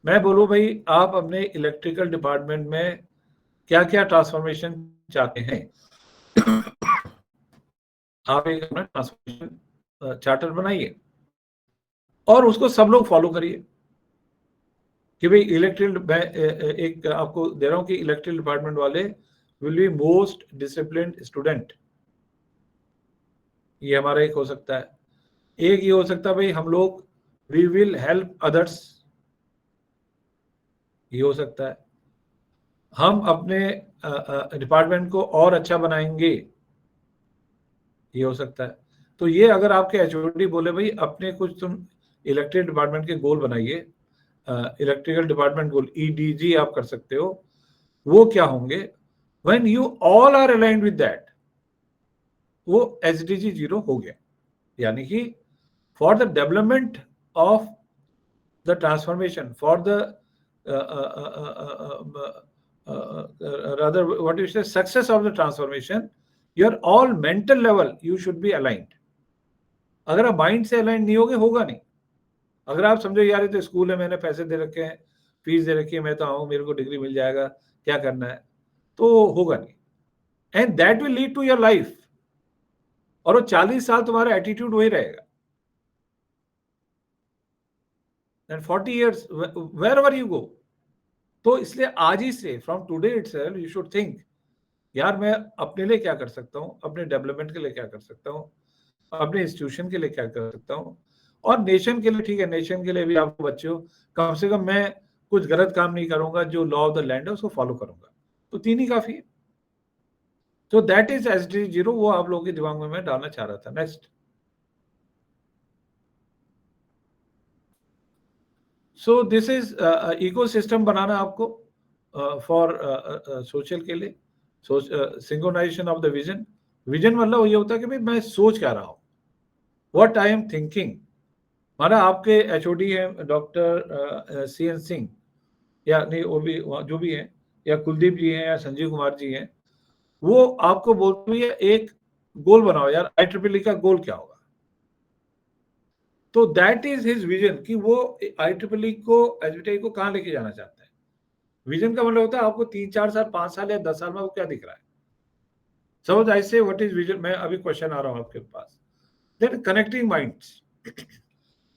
मैं बोलूं भाई आप अपने इलेक्ट्रिकल डिपार्टमेंट में क्या क्या ट्रांसफॉर्मेशन चाहते हैं, आप एक अपना ट्रांसफॉर्मेशन चार्टर बनाइए। और उसको सब लोग फॉलो करिए कि भाई इलेक्ट्रिकल, एक आपको दे रहा हूं कि इलेक्ट्रिकल डिपार्टमेंट वाले will be most disciplined student. ये हमारा एक हो सकता है। एक ये हो सकता है भाई हम लोग वी विल हेल्प अदर्स, ये हो सकता है। हम अपने डिपार्टमेंट को और अच्छा बनाएंगे, ये हो सकता है। तो ये अगर आपके एचओडी बोले भाई अपने कुछ तुम इलेक्ट्रिक डिपार्टमेंट के गोल बनाइए, इलेक्ट्रिकल डिपार्टमेंट गोल EDG आप कर सकते हो, वो क्या होंगे? When you all are aligned with that, वो SDG 0 हो गया। यानी कि for the development of the transformation, for the rather what you say success of the transformation, your all mental level you should be aligned. अगर आप माइंड से अलाइन नहीं होगे, होगा नहीं। अगर आप समझो यार ये तो स्कूल है, मैंने पैसे दे रखे हैं, फीस दे रखी है, मैं तो आऊँ, मेरे को डिग्री मिल जाएगा, क्या करना है, तो होगा नहीं। And that will lead to your life, और वो 40 साल तुम्हारा एटीट्यूड वही रहेगा। And 40 years wherever you go। तो इसलिए आज ही से from today itself you should think, यार मैं अपने लिए क्या कर सकता हूँ, अपने डेवलपमेंट के लिए क्या कर सकता हूँ, अपने इंस्टीट्यूशन के लिए क्या कर सकता हूँ, और नेशन के लिए। ठीक है, नेशन के लिए भी आप बच्चे हो, कम से कम मैं कुछ गलत काम नहीं करूंगा, जो लॉ ऑफ द लैंड है उसको फॉलो करूंगा। तो 3 ही काफी है। तो दैट इज SDG 0, वो आप लोगों के दिमाग में मैं डालना चाह रहा था। Next. So this is ecosystem बनाना आपको फॉर सोशल के लिए, synchronisation of the vision. Vision मतलब ये होता है कि भाई मैं सोच क्या रहा हूँ, व्हाट आई एम थिंकिंग। माना आपके एचओडी हैं डॉक्टर CN सिंह, या नहीं वो भी जो भी हैं, या कुलदीप जी हैं, या संजीव कुमार जी हैं, वो आपको बोलते हैं एक गोल बनाओ यार, IEEE का गोल क्या होगा। तो दैट इज हिज विजन कि वो IEEE को, SBTi को कहाँ लेके जाना चाहता है। विजन का मतलब होता है आपको 3-4 साल, 5 साल या 10 साल में वो क्या दिख रहा है। समझ आई से व्हाट इज विजन। मैं अभी क्वेश्चन आ रहा हूँ आपके पास। Then connecting minds.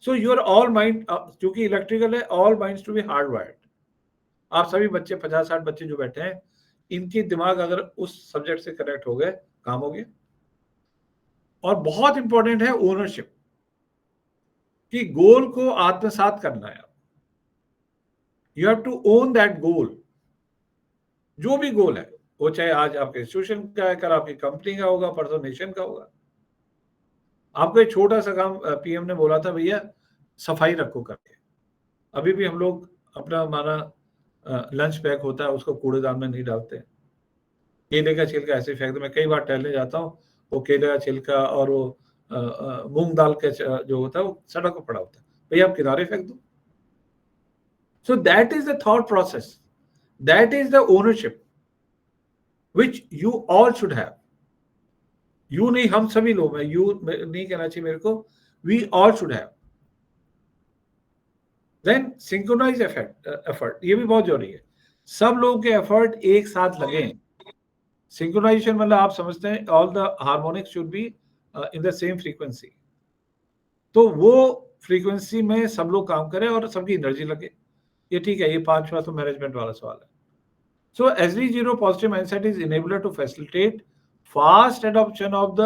So your all mind, क्योंकि इलेक्ट्रिकल है, all minds to be hard wired. आप सभी बच्चे 50-60 बच्चे जो बैठे हैं, इनके दिमाग अगर उस सब्जेक्ट से कनेक्ट हो गए, काम हो गया। और बहुत इंपॉर्टेंट है ओनरशिप, कि गोल को आत्मसात करना है। You have to own that goal. जो भी गोल है, वो चाहे आज आपके इंस्टीट्यूशन का है, कल आपकी कंपनी का होगा, परसों नेशन का होगा। आपको एक छोटा सा काम PM ने बोला था, भैया सफाई रखो करके। अभी भी हम लोग अपना हमारा लंच पैक होता है, उसको कूड़ेदान में नहीं डालते। केले का छिलका ऐसे फेंक दो। मैं कई बार टहलने जाता हूँ, वो केले का छिलका और वो मूंग दाल का जो होता है वो सड़क पर पड़ा होता है, भैया आप किनारे फेंक दो। सो that is the thought process, that is the ownership which you all should have। You नहीं, हम सभी लोग, मैं यू नहीं कहना चाहिए मेरे को, we all should have। then synchronize effort, ये भी बहुत जरूरी है। सब लोगों के एफर्ट एक साथ लगे। सिंक्रोनाइजेशन मतलब आप समझते हैं all the harmonics should be in the same frequency. तो वो फ्रीक्वेंसी में सब लोग काम करें और सबकी एनर्जी लगे। ये ठीक है, ये 5वां तो मैनेजमेंट वाला सवाल है। So SDG 0 positive mindset is enabler to facilitate fast adoption of the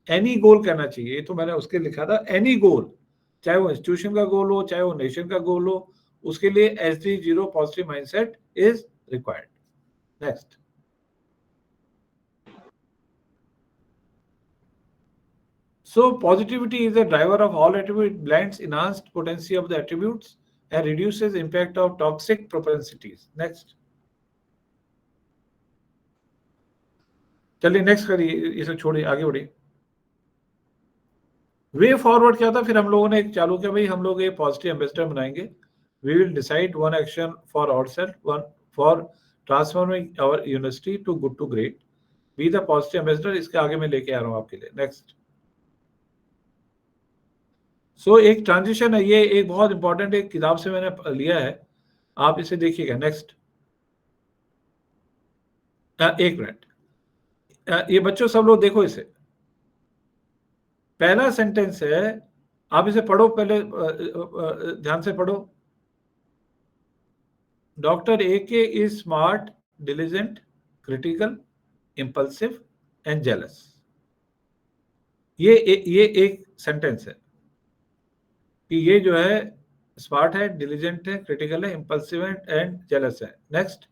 any goal कहना चाहिए। ये तो मैंने उसके लिखा था, any goal, चाहे वो इंस्टीट्यूशन का गोल हो, चाहे वो नेशन का गोल हो, उसके लिए SDG 0 positive mindset is required। Next। So positivity is the driver of all attributes, blends enhanced potency of the attributes and reduces impact of toxic propensities। Next। चलिए नेक्स्ट करिए, इसे छोड़िए, आगे बढ़िए। वे फॉरवर्ड क्या था, फिर हम लोगों ने एक चालू किया, भाई हम लोग एक पॉजिटिव एम्बेसडर बनाएंगे। We will decide one action for ourselves, one for transforming our university to good to great, be the positive ambassador. इसके आगे मैं लेके आ रहा हूं आपके लिए। नेक्स्ट। सो एक ट्रांजिशन है, ये एक बहुत इंपॉर्टेंट एक किताब से मैंने लिया है, आप इसे देखिएगा। नेक्स्ट। एक मिनट, ये बच्चों सब लोग देखो इसे। पहला सेंटेंस है आप इसे पढ़ो पहले, ध्यान से पढ़ो। Doctor AK is smart, diligent, critical, impulsive and jealous. ये एक सेंटेंस है कि ये जो है स्मार्ट है, डिलीजेंट है, क्रिटिकल है, इम्पल्सिव एंड जेलस है। Next,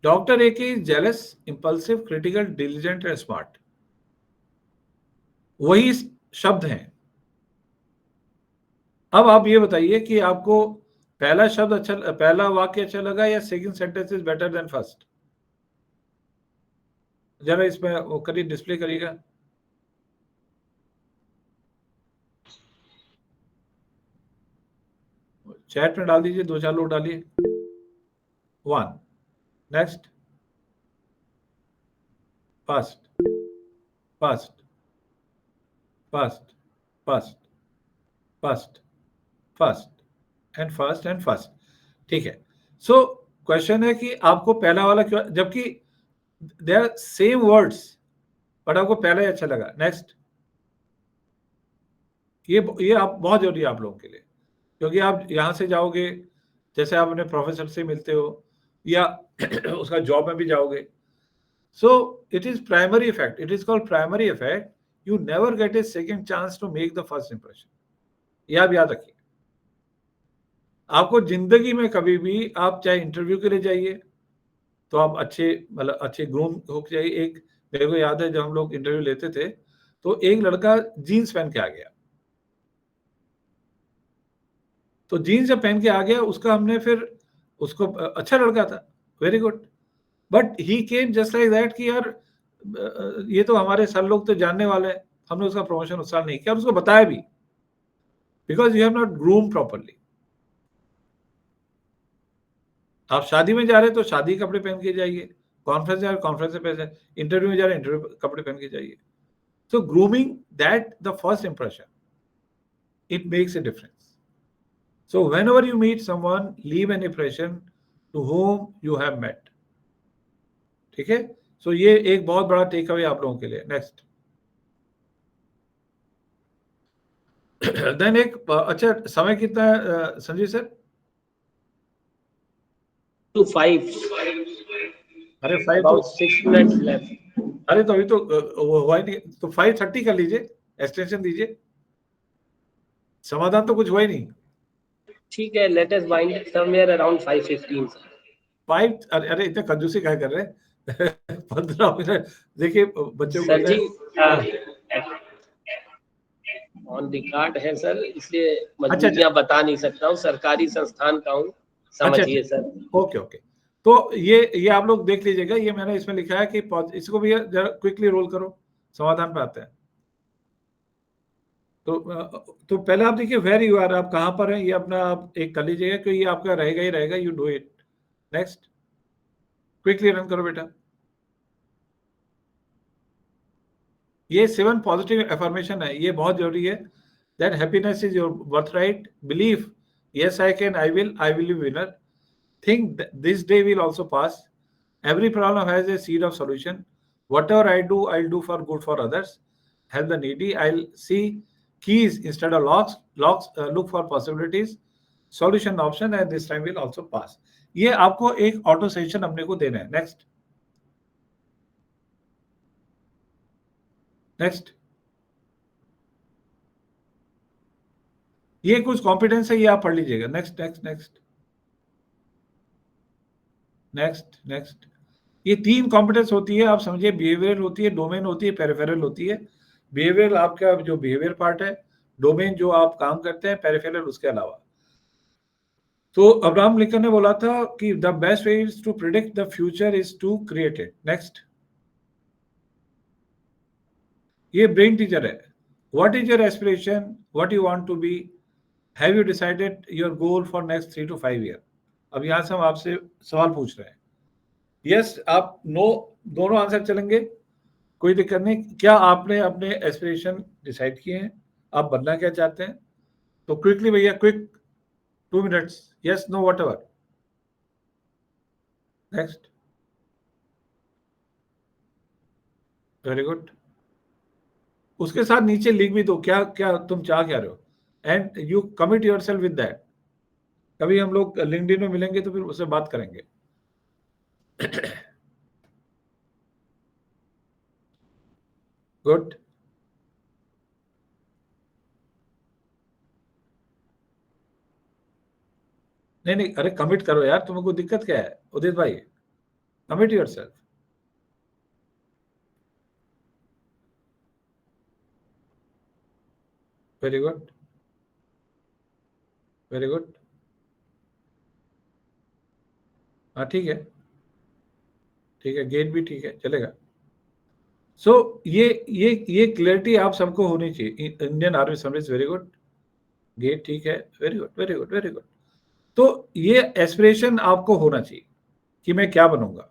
doctor AK is jealous, impulsive, critical, diligent and smart. वही शब्द हैं। अब आप ये बताइए कि आपको पहला शब्द अच्छा, पहला वाक्य अच्छा लगा या second sentence is better than first? जरा इसमें वो करिए, डिस्प्ले करिएगा। चैट में डाल दीजिए, 2-4 लोग डालिए। 1, next, first, first, first, first, first, first and first and first. ठीक है। सो क्वेश्चन है कि आपको पहला वाला क्यों, जबकि they are same words, but आपको पहला ही अच्छा लगा। नेक्स्ट, ये आप बहुत जरूरी है आप लोगों के लिए, क्योंकि आप यहाँ से जाओगे, जैसे आप अपने प्रोफेसर से मिलते हो या उसका जॉब में भी जाओगे। So it is primary effect, it is called primary effect. You never get a second chance to make the first impression. ये आप याद रखिए। आपको जिंदगी में कभी भी, आप चाहे इंटरव्यू के लिए जाइए तो आप अच्छे ग्रूम होके जाइए। एक मेरे को याद है, जब हम लोग इंटरव्यू लेते थे तो एक लड़का जीन्स पहन के आ गया, तो जीन्स जब पहन के आ गया उसका, हमने फिर उसको, अच्छा लड़का था, very good, but he came just like that कि यार ये तो हमारे सर लोग तो जानने वाले हैं। हमने उसका प्रमोशन उस साल नहीं किया और उसको बताया भी, because you have not groom properly. आप शादी में जा रहे हैं तो शादी कपड़े पहन के जाइए, कॉन्फ्रेंस जा रहे हैं कॉन्फ्रेंस से पहन, इंटरव्यू में जा रहे हैं इंटरव्यू कपड़े पहन के जाइए। So grooming that the first impression, it makes a difference. So whenever you meet someone, leave an impression to whom you have met. ठीक है? So ये एक बहुत बड़ा टेक अवे आप लोगों के लिए। नेक्स्ट, देन एक अच्छा, समय कितना है संजीव सर? 5. अरे 5 About 6 minutes left. अरे तो अभी तो वो हुआ ही नहीं, तो 5:30 कर लीजिए, एक्सटेंशन दीजिए। समाधान तो कुछ हुआ ही नहीं। ठीक है, let us wind it somewhere around 5:15. 5, अरे इतने कंजूसी क्या कर रहे हैं? 15 मिनट देखिए बच्चों सर जी, को। ऑन रिकॉर्ड है सर, इसलिए अच्छा। मजबूरियां बता नहीं सकता हूँ, सरकारी संस्थान का हूँ, समझिए सर। Okay okay. तो ये आप लोग देख लीजिएगा, ये मैंने इसमें लिखा है कि इसको भी जरा क्विकली रोल करो, समाधान पे आते हैं। तो पहले आप देखिए वेयर यू आर, आप कहाँ पर हैं, ये अपना आप एक कर लीजिएगा, क्योंकि ये आपका रहेगा ही रहेगा। You do it. Next, quickly run करो बेटा। ये 7 पॉजिटिव अफर्मेशन है, ये बहुत जरूरी है। That happiness is your birth right, believe yes I can, I will be winner, think this day will also pass, every problem has a seed of solution, whatever I do, I'll do for good for others, help the needy, I'll see keys instead of locks, look for possibilities, solution option, and this time will also pass। ये आपको एक ऑटो सजेशन अपने को देना है। नेक्स्ट, नेक्स्ट, ये कुछ कॉम्पिटेंस है, ये आप पढ़ लीजिएगा। Next next next next next, ये 3 कॉम्पिटेंस होती है, आप समझिए। बिहेवियरल होती है, डोमेन होती है, पेरिफेरल होती है। बिहेवियरल आपका जो बिहेवियर पार्ट है, डोमेन जो आप काम करते हैं, पेरिफेरल उसके अलावा। तो अब्राहम लिंकन ने बोला था कि the best way is to predict the future is to create it. Next, ये ब्रेन टीचर है। What is your aspiration, what you want to be, have you decided your goal for next 3 to 5 year. अब यहां से हम आपसे सवाल पूछ रहे हैं, यस आप नो दोनों आंसर चलेंगे, कोई दिक्कत नहीं। क्या आपने अपने एस्पिरेशन डिसाइड किए हैं, आप बनना क्या चाहते हैं? तो क्विकली भैया, quick 2 minutes, yes know whatever. Next, very good. उसके साथ नीचे लिख भी दो क्या क्या तुम चाह क्या रहे हो, and you commit yourself with that. कभी हम लोग लिंक्डइन में मिलेंगे तो फिर उससे बात करेंगे। गुड। नहीं नहीं, अरे कमिट करो यार, तुम्हें कोई दिक्कत क्या है उदित भाई, commit yourself. Very good, very good. हाँ ठीक है, ठीक है, गेट भी ठीक है, चलेगा। सो ये क्लियरिटी आप सबको होनी चाहिए। Indian army service, very good, get ठीक है, very good very good very good. तो ये एस्पिरेशन आपको होना चाहिए कि मैं क्या बनूंगा।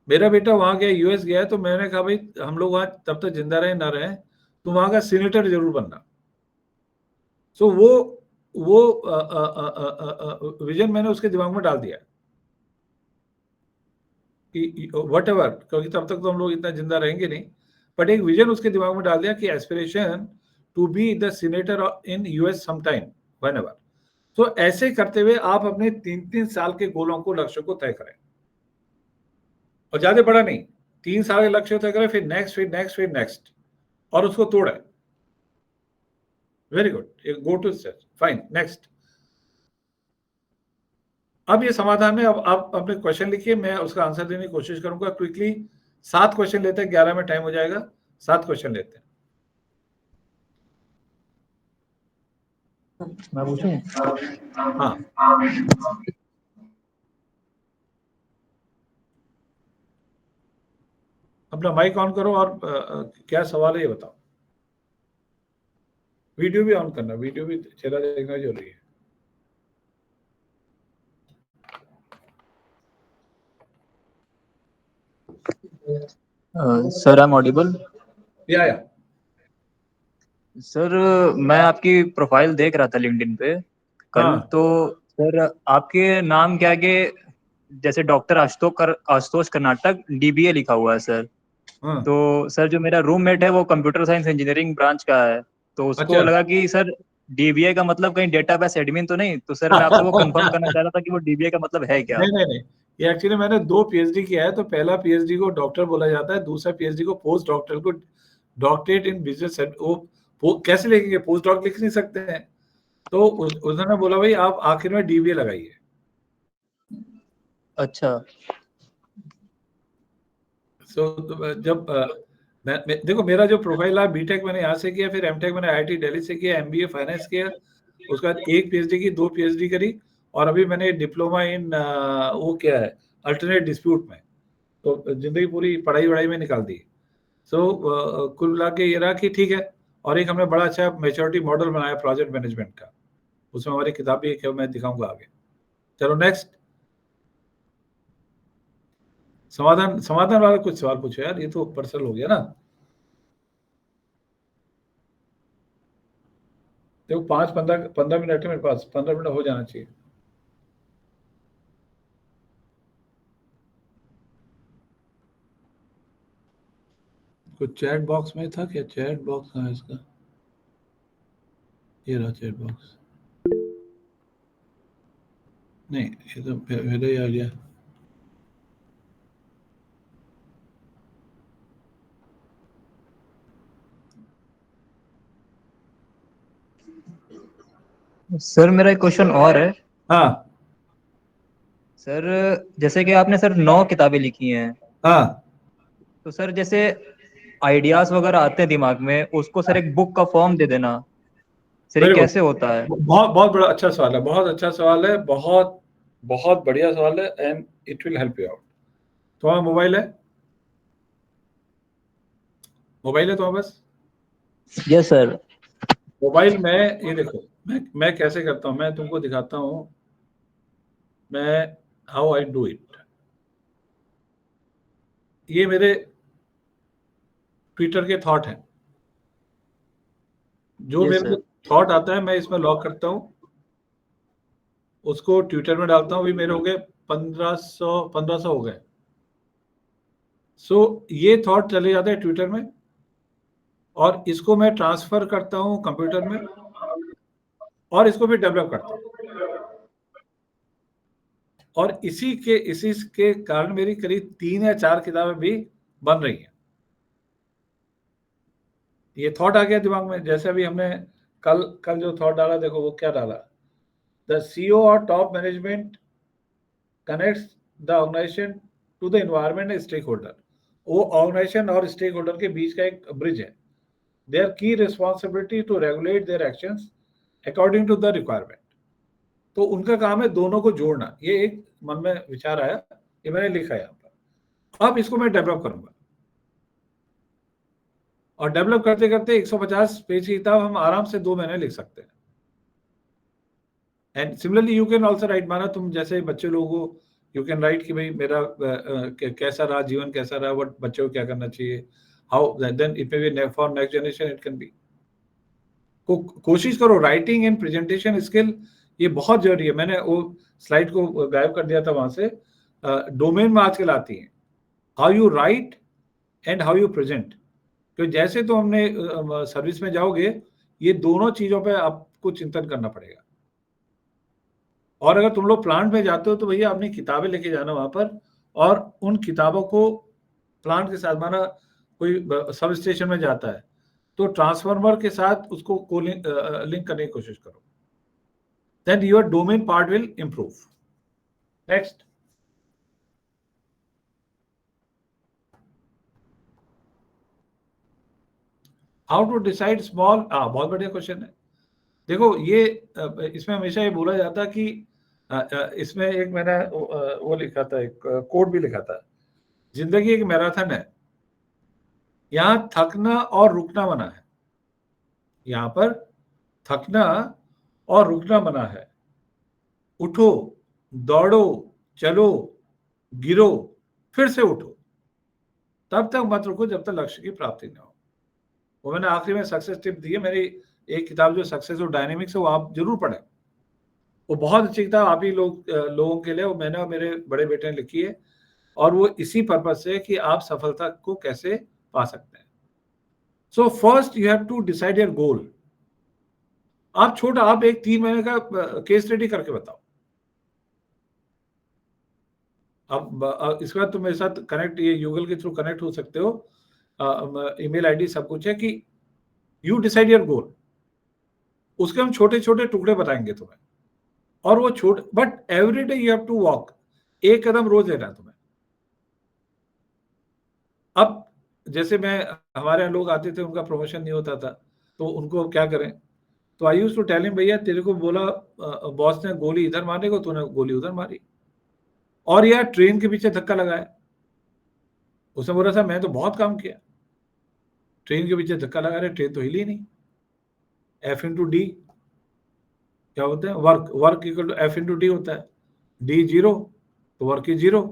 मेरा बेटा वहां गया, यूएस गया है, तो मैंने कहा भाई हम लोग वहां तब तक जिंदा रहे ना रहे, तो वहां का सीनेटर जरूर बनना। सो वो विजन मैंने उसके दिमाग में डाल दिया कि वट एवर, क्योंकि तब तक तो हम लोग इतना जिंदा रहेंगे नहीं, बट एक विजन उसके दिमाग में डाल दिया कि aspiration to be the senator in US sometime whenever. तो ऐसे करते हुए आप अपने 3-3 साल के गोलों को, लक्ष्य को तय करें, और ज्यादा बड़ा नहीं, 3 साल के लक्ष्य तय करें, फिर नेक्स्ट फिर नेक्स्ट फिर नेक्स्ट, और उसको तोड़े। Very good, go to step, fine, next. अब ये समाधान में, अब आप अपने क्वेश्चन लिखिए, मैं उसका आंसर देने की कोशिश करूंगा क्विकली। 7 क्वेश्चन लेते हैं, 11 में टाइम हो जाएगा, 7 क्वेश्चन लेते हैं। मैं पूछूं? हाँ, अपना माइक ऑन करो और क्या सवाल है ये बताओ। वीडियो भी ऑन करना, वीडियो भी चला देखना जरूरी है। Sir I am audible? या सर मैं आपकी प्रोफाइल देख रहा था लिंक्डइन पे कल। हाँ। तो सर आपके नाम के आगे जैसे डॉक्टर आशुतोष कर्नाटक डीबीए लिखा हुआ है सर। हाँ, तो सर जो मेरा रूममेट है वो कंप्यूटर साइंस इंजीनियरिंग ब्रांच का है, तो उसको अच्छा। लगा कि सर डीबीए का मतलब कहीं डेटाबेस एडमिन तो नहीं। तो सर मैं आपसे वो कंफर्म करना चाह रहा था कि वो डीबीए का मतलब है क्या? नहीं नहीं नहीं, ये एक्चुअली मैंने 2 पीएचडी किया है। तो पहला पीएचडी को डॉक्टर बोला जाता है, दूसरा पीएचडी को पोस्ट डॉक्टर को डॉक्टरेट इन बिजनेस। वो कैसे लिखेंगे, पोस्ट डॉक लिख नहीं सकते हैं। तो उन्होंने बोला भाई आप आखिर में डीबीए लगाइए। अच्छा। सो जब देखो मेरा जो प्रोफाइल है, बीटेक मैंने यहाँ से किया, फिर एमटेक मैंने आईआईटी दिल्ली से किया, एमबीए फाइनेंस किया, उसके बाद 1 पीएचडी की, 2 पीएचडी करी, और अभी मैंने डिप्लोमा इन वो किया है अल्टरनेट डिस्प्यूट में। तो जिंदगी पूरी पढ़ाई में निकाल दी। सो कुल मिला के ये रहा कि ठीक है। और एक हमने बड़ा अच्छा मैच्योरिटी मॉडल बनाया प्रोजेक्ट मैनेजमेंट का, उसमें हमारी किताब भी एक है, मैं दिखाऊंगा आगे। चलो नेक्स्ट, समाधान वाला कुछ सवाल पूछो यार, ये तो पर्सनल हो गया ना। देखो 5-15 मिनट है मेरे पास, 15 मिनट हो जाना चाहिए। कुछ चैट बॉक्स में था क्या? चैट बॉक्स कहाँ है इसका? ये रहा चैट बॉक्स। नहीं, ये तो पहले ही आ गया। सर मेरा एक क्वेश्चन और है। हाँ सर जैसे कि आपने सर 9 किताबें लिखी हैं, हाँ, तो सर जैसे आइडियाज वगैरह आते हैं दिमाग में, उसको सर एक बुक का फॉर्म दे देना, सर ये वेरी गुड। कैसे होता है? बहुत बहुत बड़ा अच्छा सवाल है, बहुत अच्छा सवाल है, बहुत बहुत बढ़िया सवाल है, and it will help you out. तुम्हारा मोबाइल है? मोबाइल है तुम्हारे पास? Yes sir. मोबाइल में ये देखो, मैं कैसे करता हूँ, मैं तुमको दिखाता हूँ, मैं हाउ आई डू इट। ये मेरे ट्विटर के थॉट हैं, जो यस मेरे को सर। थॉट आता है मैं इसमें लॉक करता हूँ, उसको ट्विटर में डालता हूँ। अभी मेरे हो गए 1500 हो गए। सो ये थॉट चले जाते हैं ट्विटर में, और इसको मैं ट्रांसफर करता हूँ कंप्यूटर में और इसको भी डेवलप करता हूँ, और इसी के कारण मेरी करीब 3 या 4 किताबें भी बन रही हैं। ये थॉट आ गया दिमाग में, जैसे अभी हमने कल जो थॉट डाला, देखो वो क्या डाला, द CEO और top management connects the organization to the environment stake holder. वो ऑर्गेनाइजेशन और स्टेक होल्डर के बीच का एक ब्रिज है। Their key responsibility to regulate their actions according to the requirement. तो उनका काम है दोनों को जोड़ना। ये एक मन में विचार आया, ये मैंने लिखा है यहाँ पर। अब इसको मैं डेवलप करूंगा, और डेवलप करते करते 150 पेज की किताब हम आराम से 2 महीने लिख सकते हैं। And similarly you can also right, माना तुम जैसे बच्चे लोगों को यू कैन राइट कि भाई मेरा कैसा रहा जीवन, कैसा रहा, वट बच्चों को क्या करना चाहिए, how then it may be for next generation it can be. कोशिश करो, राइटिंग एंड प्रेजेंटेशन स्किल ये बहुत जरूरी है। मैंने वो स्लाइड को गायब कर दिया था वहां से। डोमेन में आजकल आती है how you right and how you present. तो जैसे तो हमने सर्विस में जाओगे, ये दोनों चीजों पे आपको चिंतन करना पड़ेगा। और अगर तुम लोग प्लांट में जाते हो तो भैया अपनी किताबें लेके जाना वहां पर, और उन किताबों को प्लांट के साथ, माना कोई सब स्टेशन में जाता है तो ट्रांसफार्मर के साथ उसको लिंक करने की कोशिश करो, then your domain part will improve. Next. How to decide small, बहुत बढ़िया क्वेश्चन है। देखो ये इसमें हमेशा ये बोला जाता कि इसमें एक मैंने वो लिखा था, एक कोड भी लिखा था, जिंदगी एक मैराथन है, यहाँ थकना और रुकना मना है। यहाँ पर थकना और रुकना मना है। उठो, दौड़ो, चलो, गिरो, फिर से उठो, तब तक मत रुको जब तक लक्ष्य की प्राप्ति न हो। वो मैंने आखिरी में सक्सेस टिप दी है। मेरी एक किताब जो सक्सेस और डायनेमिक्स है वो आप जरूर पढ़ें, वो बहुत अच्छी किताब आप ही लोगों के लिए, वो मैंने और मेरे बड़े बेटे ने लिखी है, और वो इसी पर्पज से कि आप सफलता को कैसे पा सकते हैं। So first you have to decide your goal. आप छोटा, आप एक 3 महीने का केस स्टडी करके बताओ। अब इसके बाद तुम मेरे साथ कनेक्ट, ये गूगल के थ्रू कनेक्ट हो सकते हो, ईमेल आईडी सब कुछ है, कि यू डिसाइड योर गोल। उसके हम छोटे छोटे टुकड़े बताएंगे तुम्हें, और वो छोटे, but every day you have to walk, एक कदम रोज लेना है तुम्हें। अब जैसे हमारे यहाँ लोग आते थे, उनका प्रमोशन नहीं होता था, तो उनको क्या करें, तो I used to tell him, भैया तेरे को बोला बॉस ने गोली इधर मारने को, तूने गोली उधर मारी। और यार ट्रेन के पीछे धक्का लगाया, उसने बोला था मैं तो बहुत काम किया, ट्रेन के पीछे धक्का लगा रहे, ट्रेन तो हिली नहीं। F/D क्या होता है, वर्क इक्वल टू F/D होता है, D 0 तो वर्क इज 0।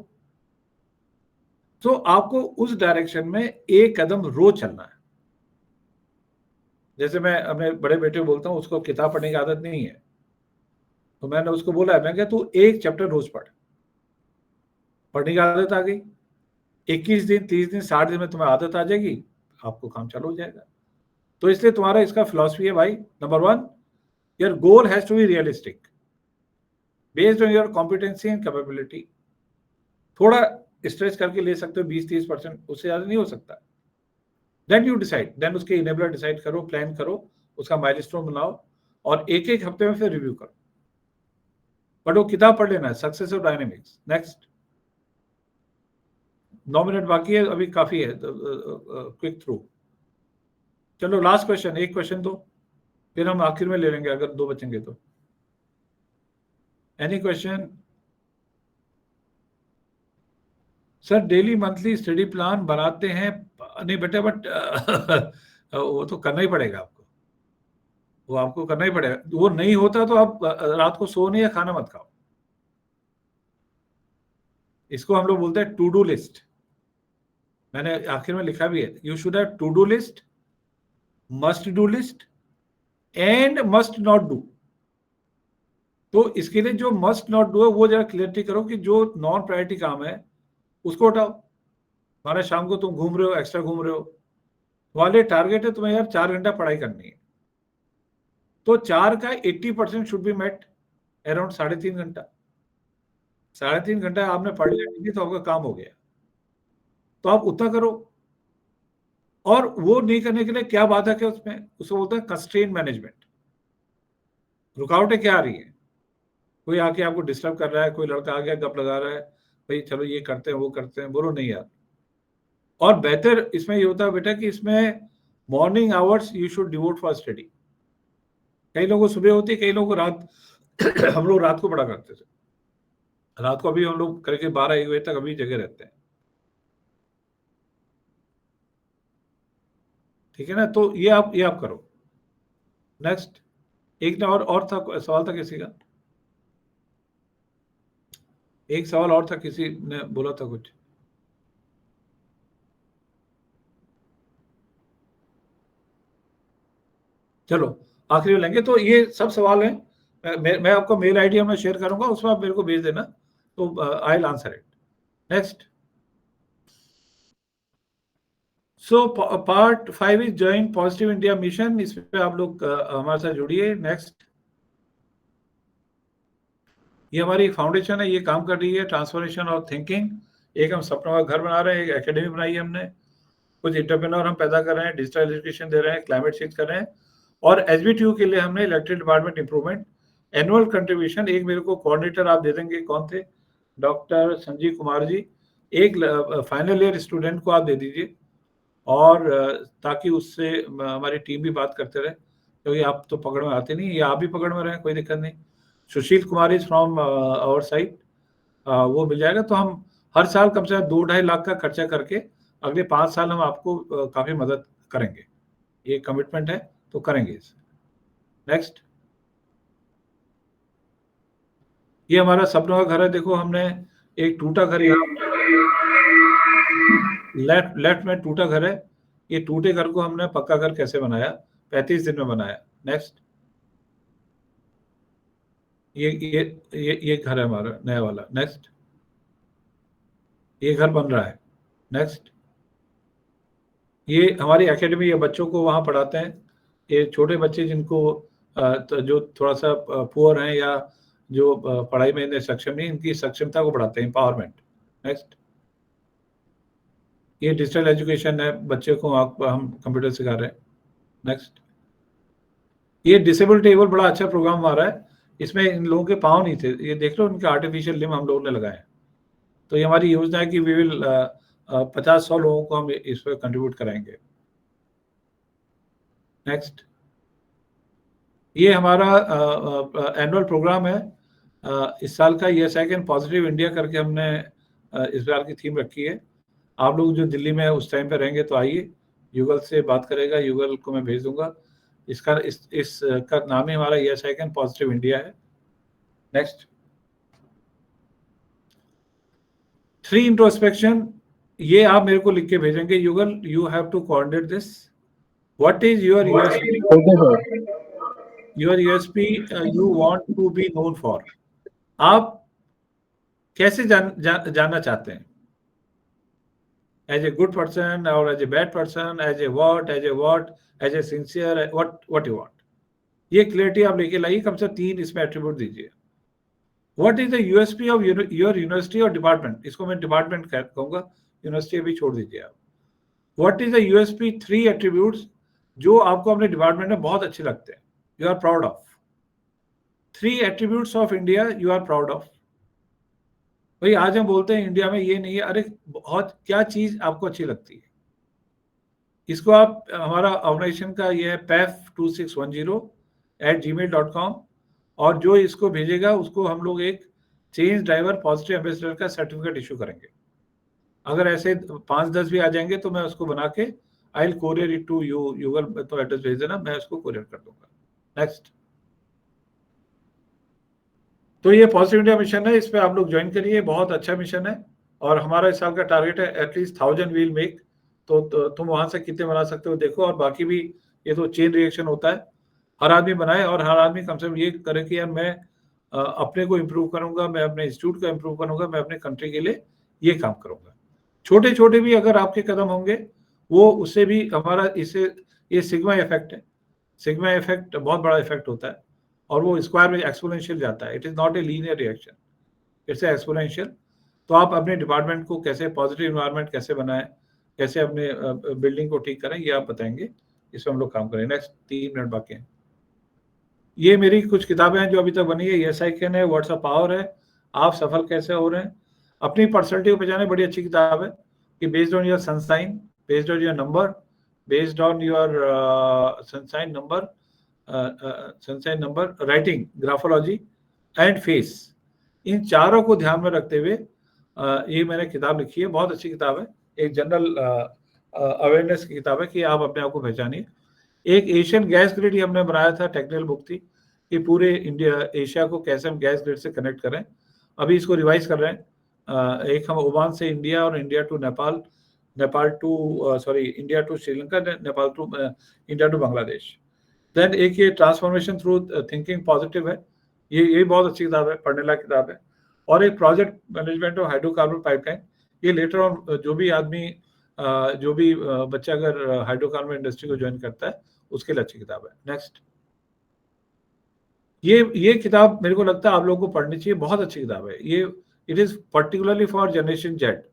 तो आपको उस डायरेक्शन में एक कदम रोज चलना है। जैसे मैं अपने बड़े बेटे को बोलता हूँ, उसको किताब पढ़ने की आदत नहीं है, तो मैंने उसको बोला है, मैं क्या तू एक चैप्टर रोज पढ़, पढ़ने की आदत आ गई, 21 दिन 30 दिन 60 दिन में तुम्हें आदत आ जाएगी, आपको काम चालू हो जाएगा। तो इसलिए तुम्हारा इसका फिलॉसफी है भाई, number 1 your goal has to be realistic based on your competency and capability. थोड़ा स्ट्रेच करके ले सकते हो 20-30%, उससे ज्यादा नहीं हो सकता। देन यू डिसाइड, देन उसके इनेबलर डिसाइड करो, प्लान करो, उसका माइलस्टोन बनाओ, और एक हफ्ते में फिर रिव्यू करो। बट वो किताब पढ़ लेना है, सक्सेस और डायनेमिक्स। नेक्स्ट, 9 मिनट बाकी है, अभी काफी है, क्विक थ्रू। चलो लास्ट क्वेश्चन, एक क्वेश्चन दो, फिर हम आखिर में ले लेंगे अगर 2 बचेंगे तो। Any question? Sir daily monthly study plan बनाते हैं, नहीं बेटा, बट वो तो करना ही पड़ेगा आपको, वो आपको करना ही पड़ेगा। वो नहीं होता तो आप रात को सो नहीं या खाना मत खाओ। इसको हम लोग बोलते हैं टू डू लिस्ट। मैंने आखिर में लिखा भी है, you should have to do list, must do list and must not do. तो इसके लिए जो मस्ट नॉट डू है वो जरा क्लियरिटी करो कि जो नॉन प्रायोरिटी काम है उसको हटाओ। माना शाम को तुम घूम रहे हो, एक्स्ट्रा घूम रहे हो, वाले टारगेट है तुम्हें यार 4 घंटा पढ़ाई करनी है, तो 4 का 80% शुड बी मेट, अराउंड 3.5 घंटा। 3.5 घंटा आपने पढ़ लिया तो आपका काम हो गया, तो आप उतना करो। और वो नहीं करने के लिए क्या बाधक है उसमें, उसको बोलते हैं कंस्ट्रेंट मैनेजमेंट। रुकावटें क्या आ रही है, कोई आके आपको डिस्टर्ब कर रहा है, कोई लड़का आ गया गप लगा रहा है, भाई चलो ये करते हैं वो करते हैं, बोलो नहीं यार। और बेहतर इसमें ये होता है बेटा कि इसमें morning hours you should devote for study. कई लोगों को सुबह होती है, कई लोगों को रात हम लोग रात को पढ़ा करते थे, रात को अभी हम लोग करके 12-1 बजे तक अभी जगह रहते हैं, ठीक है ना। तो ये आप करो। नेक्स्ट, एक ना और था सवाल था किसी का, एक सवाल और था, किसी ने बोला था कुछ। चलो आखिरी में लेंगे। तो ये सब सवाल हैं, मैं आपको मेल आईडी में शेयर करूंगा, उसमें आप मेरे को भेज देना, तो I will answer it. Next, so part 5 is join positive India mission, इस पे आप लोग हमारे साथ जुड़िए। नेक्स्ट, ये हमारी एक फाउंडेशन है, ये काम कर रही है ट्रांसफॉर्मेशन ऑफ थिंकिंग। एक हम सपनों का घर बना रहे हैं, एक एकेडमी बनाई है हमने, कुछ इंटरप्रेन्योर हम पैदा कर रहे हैं, डिजिटल एजुकेशन दे रहे हैं, क्लाइमेट चेंज कर रहे हैं, और एसबीटीयू के लिए हमने electric department improvement annual contribution, एक मेरे को कोऑर्डिनेटर आप दे देंगे, कौन थे, डॉक्टर संजीव कुमार जी, एक फाइनल ईयर स्टूडेंट को आप दे दीजिए, और ताकि उससे हमारी टीम भी बात करते रहे, क्योंकि आप तो पकड़ में आते नहीं, या आप भी पकड़ में रहे, कोई दिक्कत नहीं। Sushil Kumar is from our side, वो मिल जाएगा। तो हम हर साल कम से कम 2-2.5 लाख का खर्चा करके अगले 5 साल हम आपको काफी मदद करेंगे, ये कमिटमेंट है, तो करेंगे इसे। नेक्स्ट, ये हमारा सपनों का घर है। देखो हमने एक टूटा घर, लेफ्ट में टूटा घर है, ये टूटे घर को हमने पक्का घर कैसे बनाया, 35 दिन में बनाया। नेक्स्ट, ये घर है हमारा नया वाला। नेक्स्ट, ये घर बन रहा है। नेक्स्ट, ये हमारी एकेडमी, ये बच्चों को वहाँ पढ़ाते हैं, ये छोटे बच्चे जिनको तो जो थोड़ा सा पुअर हैं या जो पढ़ाई में इन्हें सक्षम नहीं, इनकी सक्षमता को बढ़ाते हैं, एम्पावरमेंट। नेक्स्ट, ये डिजिटल एजुकेशन है, बच्चे को हम कंप्यूटर सिखा रहे हैं। नेक्स्ट, ये डिसेबल टेबल, बड़ा अच्छा प्रोग्राम हमारा है, इसमें इन लोगों के पाँव नहीं थे, ये देख लो उनके आर्टिफिशियल लिम्ब हम लोगों ने लगाए। तो ये हमारी योजना है कि वी विल 50-100 लोगों को हम इस पर कंट्रीब्यूट कराएंगे। नेक्स्ट, ये हमारा एनुअल प्रोग्राम है, इस साल का ये सेकंड पॉजिटिव इंडिया करके हमने इस बार की थीम रखी है। आप लोग जो दिल्ली में उस टाइम पे रहेंगे तो आइए, युगल से बात करेगा, युगल को मैं भेज दूंगा। इसका नाम ही हमारा ये सेकंड पॉजिटिव इंडिया है। नेक्स्ट, 3 इंट्रोस्पेक्शन, ये आप मेरे को लिख के भेजेंगे, युगल you have to coordinate this. What is your USP you want to be known for, आप कैसे जानना चाहते हैं, एज ए गुड पर्सन और as a bad person, as a what, as a sincere, what you want, ये क्लियरिटी आप लेके लाइए। कम से 3 इसमें एट्रीब्यूट दीजिए। What is the USP of your university और डिपार्टमेंट, इसको मैं डिपार्टमेंट कहूंगा, यूनिवर्सिटी भी छोड़ दीजिए आप। What is the USP 3 attributes जो आपको अपने डिपार्टमेंट में बहुत अच्छे लगते हैं, you are proud of. 3 attributes of India you are proud of. भाई आज हम बोलते हैं इंडिया में ये नहीं है, अरे बहुत क्या चीज आपको अच्छी लगती है, इसको आप, हमारा ऑर्गेनाइजेशन का ये है pef2610@gmail.com, और जो इसको भेजेगा उसको हम लोग एक चेंज ड्राइवर पॉजिटिव एम्बेसडर का सर्टिफिकेट इशू करेंगे। अगर ऐसे 5-10 भी आ जाएंगे तो मैं उसको बना के I will courier it to you, Google तो एड्रेस भेज देना, मैं उसको कोरियर कर दूंगा। नेक्स्ट, तो ये पॉजिटिव इंडिया मिशन है, इस पे आप लोग ज्वाइन करिए, बहुत अच्छा मिशन है, और हमारा इस साल का टारगेट है एटलीस्ट 1000 वील मेक। तो तुम वहां से कितने बना सकते हो देखो, और बाकी भी ये तो चेन रिएक्शन होता है, हर आदमी बनाए, और हर आदमी कम से कम ये करे कि यार मैं अपने को इम्प्रूव करूंगा, मैं अपने इंस्टीट्यूट को इम्प्रूव करूंगा, मैं अपने कंट्री के लिए ये काम करूंगा। छोटे छोटे भी अगर आपके कदम होंगे वो उससे भी हमारा इससे ये सिग्मा इफेक्ट है। सिग्मा इफेक्ट बहुत बड़ा इफेक्ट होता है और वो स्क्वायर में एक्सपोनेंशियल जाता है। It is not a linear reaction, it's a exponential. तो आप अपने डिपार्टमेंट को कैसे पॉजिटिव इन्वायरमेंट कैसे बनाएं, कैसे अपने बिल्डिंग को ठीक करें, ये आप बताएंगे। इसमें हम लोग काम करेंगे। नेक्स्ट 3 मिनट बाकी हैं। ये मेरी कुछ किताबें हैं जो अभी तक बनी है। यस आई कैन है, व्हाट्स अ पावर है, आप सफल कैसे हो रहे हैं, अपनी पर्सनैलिटी को पहचाने, बड़ी अच्छी किताब है कि based on your sun sign, based on your number, based on your sun sign number, writing, graphology and face, इन चारों को ध्यान में रखते हुए ये मैंने किताब लिखी है। बहुत अच्छी किताब है, एक जनरल अवेयरनेस की किताब है कि आप अपने आप को पहचानिए। एक एशियन गैस ग्रिड ही हमने बनाया था, टेक्निकल बुक थी कि पूरे एशिया को कैसे हम गैस ग्रिड से कनेक्ट करें। अभी इसको रिवाइज कर रहे हैं। एक हम ओमान से इंडिया और India to Nepal, India to Sri Lanka, Nepal to India to Bangladesh. Then एक ये ट्रांसफॉर्मेशन थ्रू थिंकिंग पॉजिटिव है, ये बहुत अच्छी किताब है, पढ़ने लायक किताब है। और एक project management of hydrocarbon pipeline, ये लेटर ऑन जो भी आदमी जो भी बच्चा अगर हाइड्रोकार्बन इंडस्ट्री को ज्वाइन करता है उसके लिए अच्छी किताब है। नेक्स्ट, ये किताब मेरे को लगता है आप लोगों को पढ़नी चाहिए, बहुत अच्छी किताब है ये। It is particularly for generation Z,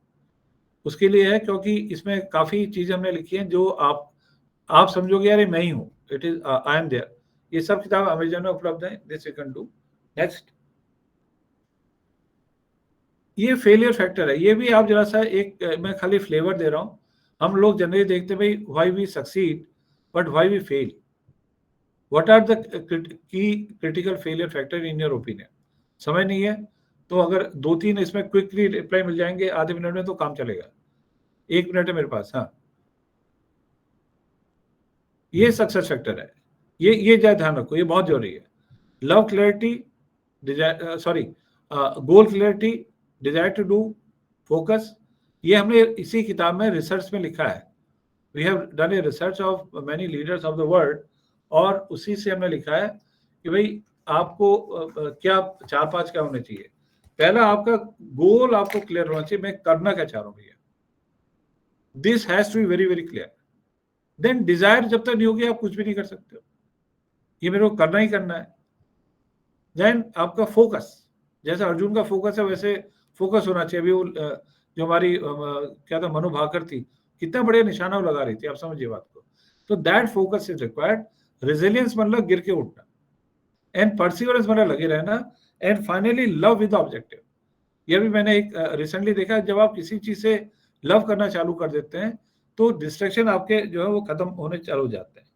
उसके लिए है, क्योंकि इसमें काफी चीजें हमने लिखी हैं जो आप समझोगे यार मैं ही हूँ, it is I am there. ये सब किताब अमेजन में उपलब्ध है, this you can do. Next, ये फेलियर फैक्टर है, ये भी आप जरा सा एक मैं खाली फ्लेवर दे रहा हूँ। हम लोग जनरली देखते भाई why we succeed but why we fail, what are the key critical failure factor in your opinion. समझ नहीं है तो अगर 2-3 इसमें क्विकली रिप्लाई मिल जाएंगे आधे मिनट में तो काम चलेगा। 1 मिनट है मेरे पास। हाँ, ये सक्सेस फैक्टर है, ये ध्यान रखो, ये बहुत जरूरी है। Love clarity, goal clarity, desire to do, focus, ये हमने इसी किताब में रिसर्च में लिखा है। We have done a research of many leaders of the world, और उसी से हमने लिखा है कि भाई आपको क्या 4-5 क्या होने चाहिए। पहला, आपका गोल आपको क्लियर होना चाहिए, मैं करना क्या चाह रहा हूँ भैया, this has to be very very clear. Then desire जब तक नहीं होगी आप कुछ भी नहीं कर सकते हो, ये मेरे को करना ही करना है। देन आपका फोकस, जैसे अर्जुन का फोकस है वैसे फोकस होना चाहिए। अभी वो जो हमारी क्या था मनु भाकर थी, कितना बढ़िया निशाना वो लगा रही थी, आप समझिए बात को। तो that focus is required. Resilience मतलब गिर के उठना, एंड परसिवरेंस मतलब लगे रहना, and finally love with objective. ये भी मैंने एक रिसेंटली देखा, जब आप किसी चीज से लव करना चालू कर देते हैं तो डिस्ट्रैक्शन आपके जो है वो खत्म होने चालू हो जाते हैं।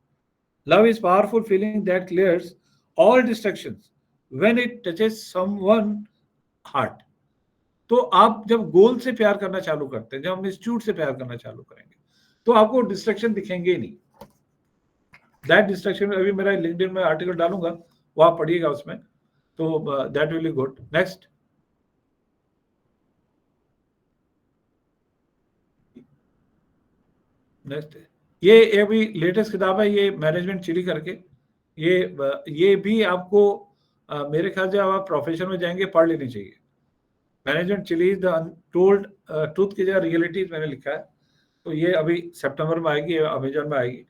Love is powerful feeling that clears all distractions when it touches someone heart. तो आप जब गोल से प्यार करना चालू करते हैं, जब हम इंस्टीट्यूट से प्यार करना चालू करेंगे तो आपको डिस्ट्रैक्शन दिखेंगे ही नहीं। दैट डिस्ट्रैक्शन, अभी मेरा लिंक्डइन में आर्टिकल डालूंगा, वो आप पढ़िएगा उसमें, तो that will be good. Next, ये अभी लेटेस्ट किताब है, ये मैनेजमेंट चिली करके, ये भी आपको मेरे ख्याल से आप प्रोफेशन में जाएंगे पढ़ लेनी चाहिए। मैनेजमेंट चिली द अनटोल्ड ट्रूथ की जगह रियलिटीज मैंने लिखा है, तो ये अभी सितंबर में आएगी, अमेजन में आएगी।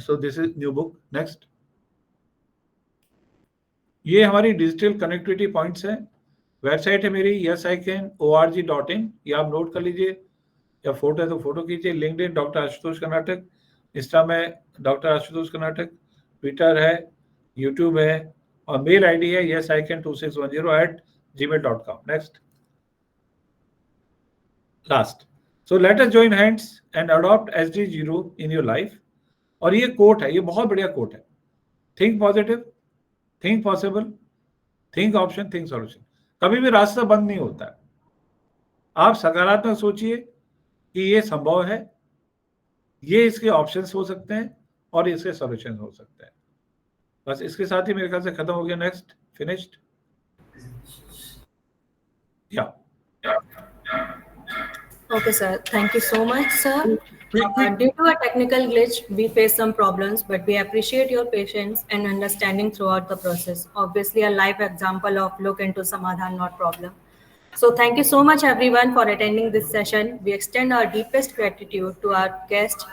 सो this is new book. Next, ये हमारी डिजिटल कनेक्टिविटी पॉइंट्स है, वेबसाइट है मेरी yesican.org.in, ये आप नोट कर लीजिए, या फोटो है तो फोटो कीजिए। LinkedIn doctor Ashutosh Karnataka, Insta में डॉक्टर आशुतोष कर्नाटक, ट्विटर है, यूट्यूब है, और मेल आईडी है yesican2610@gmail.com। Next, last, so let us join hands and adopt SDG0 in your life. और ये कोट है, ये बहुत बढ़िया कोट है, think positive, think possible, think option, think solution. कभी भी रास्ता बंद नहीं होता है, आप सकारात्मक सोचिए कि ये संभव है, ये इसके ऑप्शंस हो सकते हैं और इसके सॉल्यूशन हो सकते हैं। बस इसके साथ ही मेरे ख्याल से खत्म हो गया। Next, finished. या Okay, sir. Thank you so much, sir. Due to a technical glitch, we faced some problems, but we appreciate your patience and understanding throughout the process. Obviously, a live example of look into Samadhan, not problem. So thank you so much everyone for attending this session. We extend our deepest gratitude to our guest,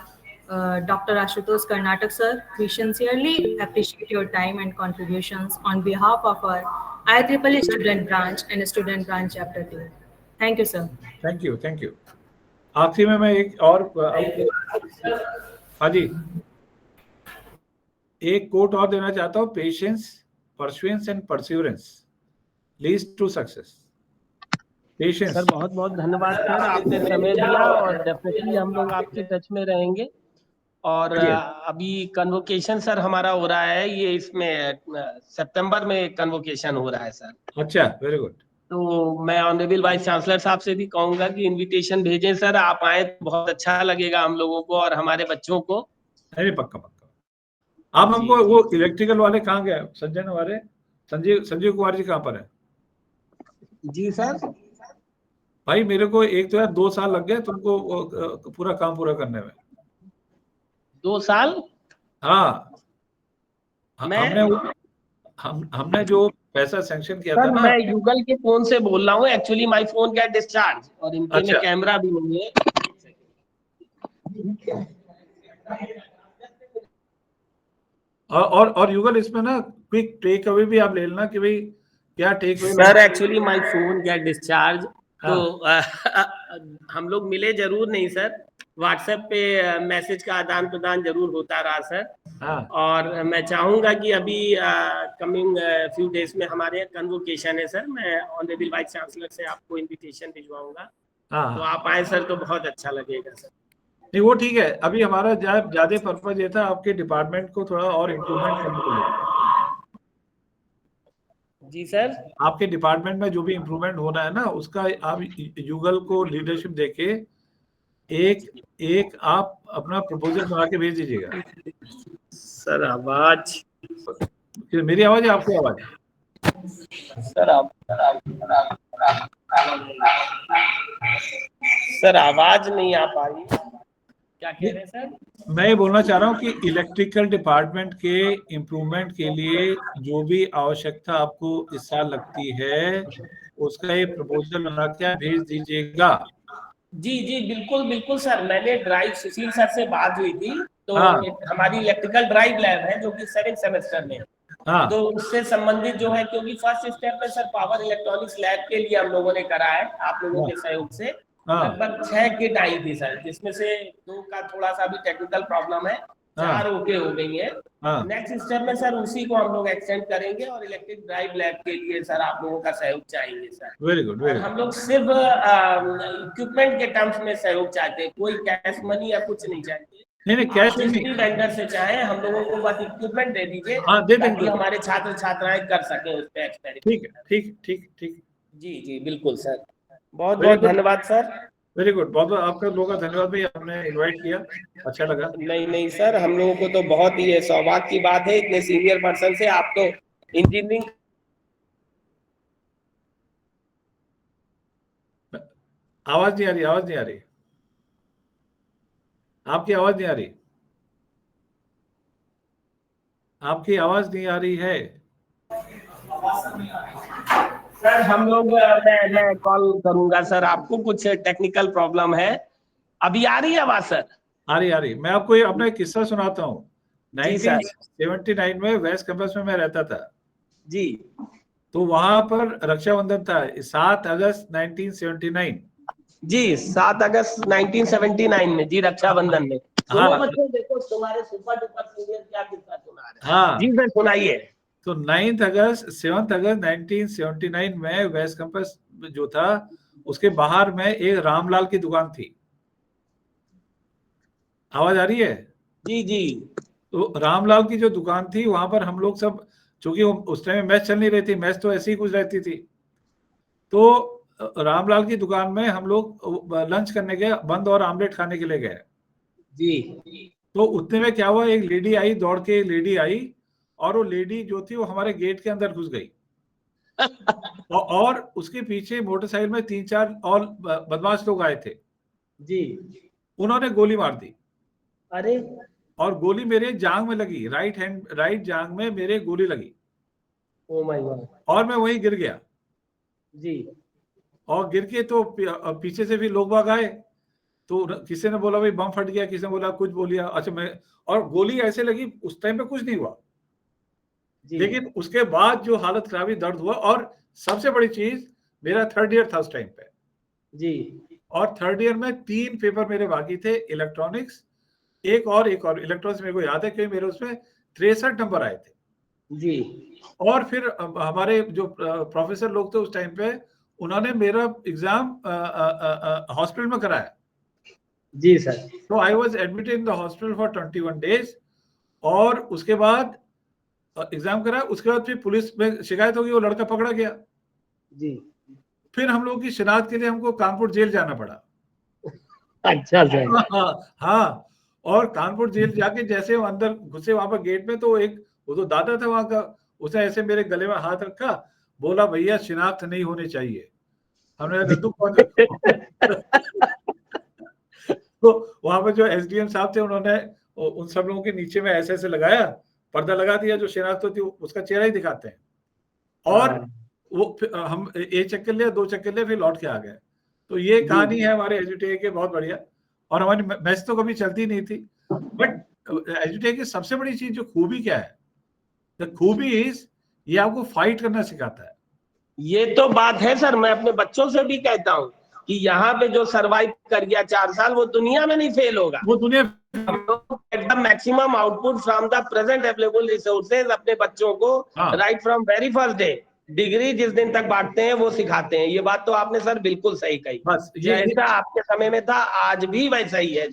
Dr. Ashutosh Karnatak sir. We sincerely appreciate your time and contributions on behalf of our IEEE student branch and student branch chapter team. Thank you, sir. Thank you, thank you. आखिरी में मैं एक और हाँ जी, एक कोट और देना चाहता हूँ, patience, perseverance and perseverance leads to success. Patience. Sir बहुत बहुत धन्यवाद सर, आपने समय दिया और डेफिनेटली हम लोग आपके टच में रहेंगे। और अभी कन्वोकेशन सर हमारा हो रहा है, ये इसमें सितंबर में कन्वोकेशन हो रहा है सर। अच्छा, वेरी गुड। तो मैं ऑनरेबल वाइस चांसलर साहब से भी कहूंगा कि इनविटेशन भेजें सर, आप आए तो बहुत अच्छा लगेगा हम लोगों को और हमारे बच्चों को। अरे पक्का पक्का। आप हमको वो इलेक्ट्रिकल वाले कहाँ गए, संजय वाले, संजीव कुमार जी कहाँ पर है? जी सर। भाई मेरे को एक तो यार 2 साल लग गए तुमको पूरा काम पूरा करने में। 2 साल? हाँ, हमने जो पैसा सैंक्शन किया था ना। मैं गूगल के फोन से बोल रहा हूँ, actually my phone get discharge और इनके में कैमरा भी नहीं है। और युगल इसमें ना क्विक टेक अवे भी आप ले लेना कि भाई क्या take away. Sir actually my phone get discharge, तो हम लोग मिले जरूर नहीं सर, व्हाट्सएप पे मैसेज का आदान प्रदान जरूर होता रहा सर। और मैं चाहूंगा कि अभी कमिंग फ्यू डेज में हमारे कन्वोकेशन है सर, मैं ऑनरेबल वाइस चांसलर से आपको इनविटेशन भिजवाऊंगा। तो आप आए सर तो बहुत अच्छा लगेगा सर। नहीं वो ठीक है, अभी हमारा ज्यादा पर्पज ये था आपके डिपार्टमेंट को थोड़ा और इम्प्रूवमेंट करने के लिए। जी सर। आपके डिपार्टमेंट में जो भी इम्प्रूवमेंट होना है ना, उसका आप युगल को लीडरशिप देके एक आप अपना प्रपोजल बना के भेज दीजिएगा। सर आवाज, मेरी आवाज है आपकी आवाज? सर आवाज नहीं आ पा रही, क्या कह रहे हैं सर? मैं ये बोलना चाह रहा हूँ कि इलेक्ट्रिकल डिपार्टमेंट के इम्प्रूवमेंट के लिए जो भी आवश्यकता आपको इस साल लगती है, उसका एक प्रपोजल बना के भेज दीजिएगा। जी जी बिल्कुल बिल्कुल सर, मैंने ड्राइव सुशील सर से बात हुई थी, तो हमारी इलेक्ट्रिकल ड्राइव लैब है जो कि 7th सेमेस्टर में, तो उससे संबंधित जो है, क्योंकि फर्स्ट स्टेप में सर पावर इलेक्ट्रॉनिक्स लैब के लिए हम लोगों ने करा है आप लोगों के सहयोग से। लगभग 6 किट आई थी सर, जिसमें से 2 का थोड़ा सा भी टेक्निकल प्रॉब्लम है, 4 ओके हो गई है। नेक्स्ट स्टेप में सर उसी को हम लोग एक्सटेंड करेंगे और इलेक्ट्रिक ड्राइव लैब के लिए सर आप लोगों का सहयोग चाहेंगे sir. Very good, very good. हम लोग सिर्फ इक्विपमेंट के टर्म्स में सहयोग चाहते हैं, कोई कैश मनी या कुछ नहीं चाहते। नहीं कैश नहीं, वेंडर से चाहे हम लोगों को बस इक्विपमेंट दे दीजिए, ताकि हमारे छात्र छात्राएं कर सकें उस पे एक्सपेरिमेंट। ठीक है, ठीक ठीक ठीक। जी जी बिल्कुल सर, बहुत बहुत धन्यवाद सर। वेरी गुड, बहुत बहुत आपका लोगों का धन्यवाद भाई, आपने इनवाइट किया, अच्छा लगा। नहीं सर, हम लोगों को तो बहुत ही सौभाग्य की बात है इतने सीनियर पर्सन से, आप तो इंजीनियरिंग। आवाज नहीं आ रही, आवाज नहीं आ रही, आपकी आवाज नहीं आ रही, आपकी आवाज नहीं आ रही है सर। हम लोग मैं कॉल करूंगा सर आपको, कुछ टेक्निकल प्रॉब्लम है। अभी आ रही है आवाज सर? आ रही। मैं आपको अपना एक किस्सा सुनाता हूँ। 1979 में वेस्ट कैंपस में मैं रहता था जी, तो वहां पर रक्षाबंधन था, 7 अगस्त 1979। जी 7 अगस्त 1979 में जी, रक्षाबंधन में। बच्चों देखो तुम्हारे सुपर डुपर सीनियर क्या किस्सा सुना रहे हैं। जी सर सुनाइए। तो 7 अगस्त 1979 में वेस्ट कैंपस जो था उसके बाहर में एक रामलाल की दुकान थी। आवाज आ रही है? जी जी। तो रामलाल की जो दुकान थी वहां पर हम लोग सब, चूंकि उस टाइम मैच चल नहीं रही थी, मैच तो ऐसी ही कुछ रहती थी, तो रामलाल की दुकान में हम लोग लंच करने गए, बंद और आमलेट खाने के लिए गए जी। तो उतने में क्या हुआ, एक लेडी आई, दौड़ के लेडी आई, और वो लेडी जो थी वो हमारे गेट के अंदर घुस गई और उसके पीछे मोटरसाइकिल में 3-4 और बदमाश लोग आए थे जी। उन्होंने गोली मार दी। अरे! और गोली मेरे जांग में लगी, राइट जांग में मेरे गोली लगी। Oh my God! और मैं वहीं गिर गया जी। और गिर के तो पीछे से भी लोग बाग आए, तो किसी ने बोला भाई बम फट गया, किसी ने बोला कुछ बोलिया। अच्छा, मैं, और गोली ऐसे लगी, उस टाइम पे कुछ नहीं हुआ, लेकिन उसके बाद जो हालत खराब हुई, दर्द हुआ। और सबसे बड़ी चीज, मेरा 3rd ईयर था उस टाइम पे जी, और 3rd ईयर में 3 पेपर मेरे बाकी थे, इलेक्ट्रॉनिक्स, एक और इलेक्ट्रॉनिक्स मेरे को याद है क्योंकि मेरे उसमें 63 नंबर आए थे। जी, और फिर हमारे जो प्रोफेसर लोग थे उस टाइम पे, उन्होंने मेरा एग्जाम हॉस्पिटल में कराया। जी सर। तो I was admitted in the hospital for 21 days. और उसके बाद एग्जाम करा, उसके बाद फिर पुलिस में शिकायत होगी, वो लड़का पकड़ा गया। जी, फिर हम लोगों की शिनाख्त के लिए हमको कानपुर जेल जाना पड़ा। अच्छा सर। हाँ हाँ। और कानपुर जेल जाके जैसे हम अंदर घुसे वहां पर गेट में, तो वो तो दादा था वहां का, उसने ऐसे मेरे गले में हाथ रखा, बोला भैया शिनाख्त नहीं होनी चाहिए। हमने कहा दुख पहुंचा। तो वहां पर जो एसडीएम साहब थे, उन्होंने उन सब लोगों के नीचे में ऐसे ऐसे लगाया, पर्दा लगा दिया, जो शिनाख्त होती है उसका चेहरा ही दिखाते हैं। और वो हम एक चक्कर लिया, 2 चक्कर लिया, फिर लौट के आ गए। तो ये कहानी है हमारे एजुटेक की, बहुत बढ़िया। और हमारी मैच तो कभी चलती नहीं थी, बट एजुटेक की सबसे बड़ी चीज जो खूबी क्या है, द खूबी इज, ये आपको फाइट करना सिखाता है। ये तो बात है सर, मैं अपने बच्चों से भी कहता हूँ कि यहाँ पे जो सरवाइव कर गया 4 साल, वो दुनिया में नहीं फेल होगा। वो दुनिया एकदम maximum output from the present available resources अपने बच्चों को right from very first day, degree जिस दिन तक बांटते हैं वो सिखाते हैं। ये बात तो आपने सर बिल्कुल सही कही। बस जैसा आपके समय में था, आज भी वैसा ही है।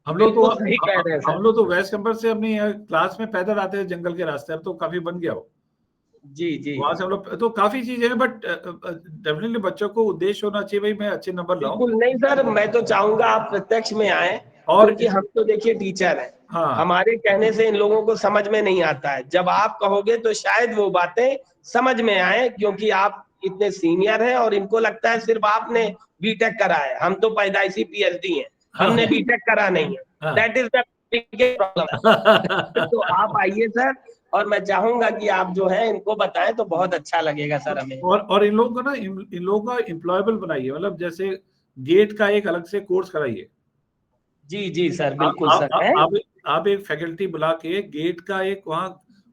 हम लोग तो सही कह रहे हैं सर। हम लोग तो वेस्ट कैंपस से अपनी क्लास में पैदल आते थे जंगल के रास्ते, अब तो काफी बन गया हो। जी जी, वहां से हम लोग तो काफी चीजें हैं, बट डेफिनेटली बच्चों को उद्देश्य होना चाहिए, भाई मैं अच्छे नंबर लाऊं। बिल्कुल नहीं सर, मैं तो चाहूंगा आप प्रत्यक्ष में आए, और क्योंकि हम तो देखिए टीचर हैं। हाँ, हमारे कहने से इन लोगों को समझ में नहीं आता है। जब आप कहोगे तो शायद वो बातें समझ में आए, क्योंकि आप इतने सीनियर हैं और इनको लगता है सिर्फ आपने बीटेक करा है, हम तो पैदाइशी पीएचडी हैं, हमने बीटेक करा नहीं है। That is the problem. तो आप आइए सर, और मैं चाहूंगा कि आप जो है इनको बताएं तो बहुत अच्छा लगेगा सर हमें। और इन लोगों को ना, इन लोगों का एम्प्लॉयबल बनाइए, मतलब जैसे गेट का एक अलग से कोर्स कराइए। जी जी सर, बिल्कुल सर है। आप एक फैकल्टी बुला के गेट का एक वहाँ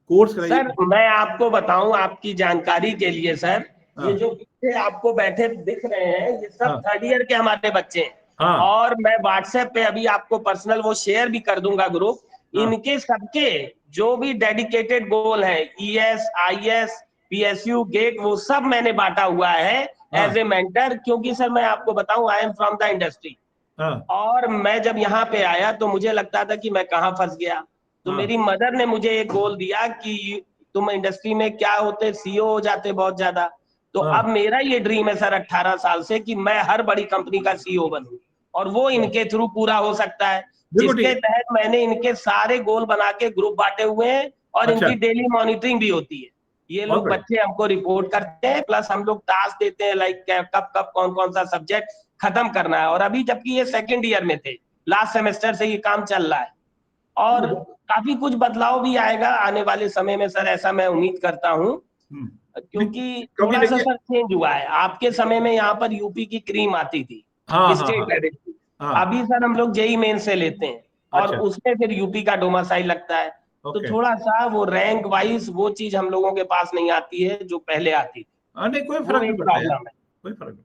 कोर्स कराइए। सर मैं आपको बताऊं आपकी जानकारी के लिए सर, ये जो पीछे आपको बैठे दिख रहे हैं, ये सब 3rd ईयर के हमारे बच्चे हैं। और मैं व्हाट्सएप पे अभी आपको पर्सनल वो शेयर भी कर दूंगा ग्रुप। इनके सबके जो भी डेडिकेटेड गोल है, ईएस, आईएस, पीएसयू, गेट, वो सब मैंने बांटा हुआ है एज ए मेंटर। क्योंकि सर मैं आपको बताऊं, I am from the industry. और मैं जब यहाँ पे आया तो मुझे लगता था कि मैं कहाँ फंस गया। तो मेरी मदर ने मुझे एक गोल दिया कि तुम इंडस्ट्री में क्या होते, सीईओ हो जाते बहुत ज्यादा। तो अब मेरा ये ड्रीम है सर 18 साल से कि मैं हर बड़ी कंपनी का सीईओ बनूं, और वो इनके थ्रू पूरा हो सकता है, जिसके तहत मैंने इनके सारे गोल बना के ग्रुप बांटे हुए हैं, और इनकी डेली मॉनिटरिंग भी होती है। ये लोग बच्चे हमको रिपोर्ट करते हैं, प्लस हम लोग टास्क देते हैं, लाइक कब कब कौन कौन सा सब्जेक्ट खत्म करना है। और अभी जबकि ये 2nd ईयर में थे, लास्ट सेमेस्टर से ये काम चल रहा है, और काफी कुछ बदलाव भी आएगा आने वाले समय में सर, ऐसा मैं उम्मीद करता हूँ। क्योंकि थोड़ा सा सर चेंज हुआ है। आपके समय में यहाँ पर यूपी की क्रीम आती थी, स्टेट लेवल की। अभी सर हम लोग जेई मेन से लेते हैं, और उसमें फिर यूपी का डोमासाइल लगता है। तो थोड़ा सा वो रैंक वाइज वो चीज हम लोगों के पास नहीं आती है जो पहले आती थी। नहीं, कोई फर्क नहीं पड़ता है, कोई फर्क नहीं।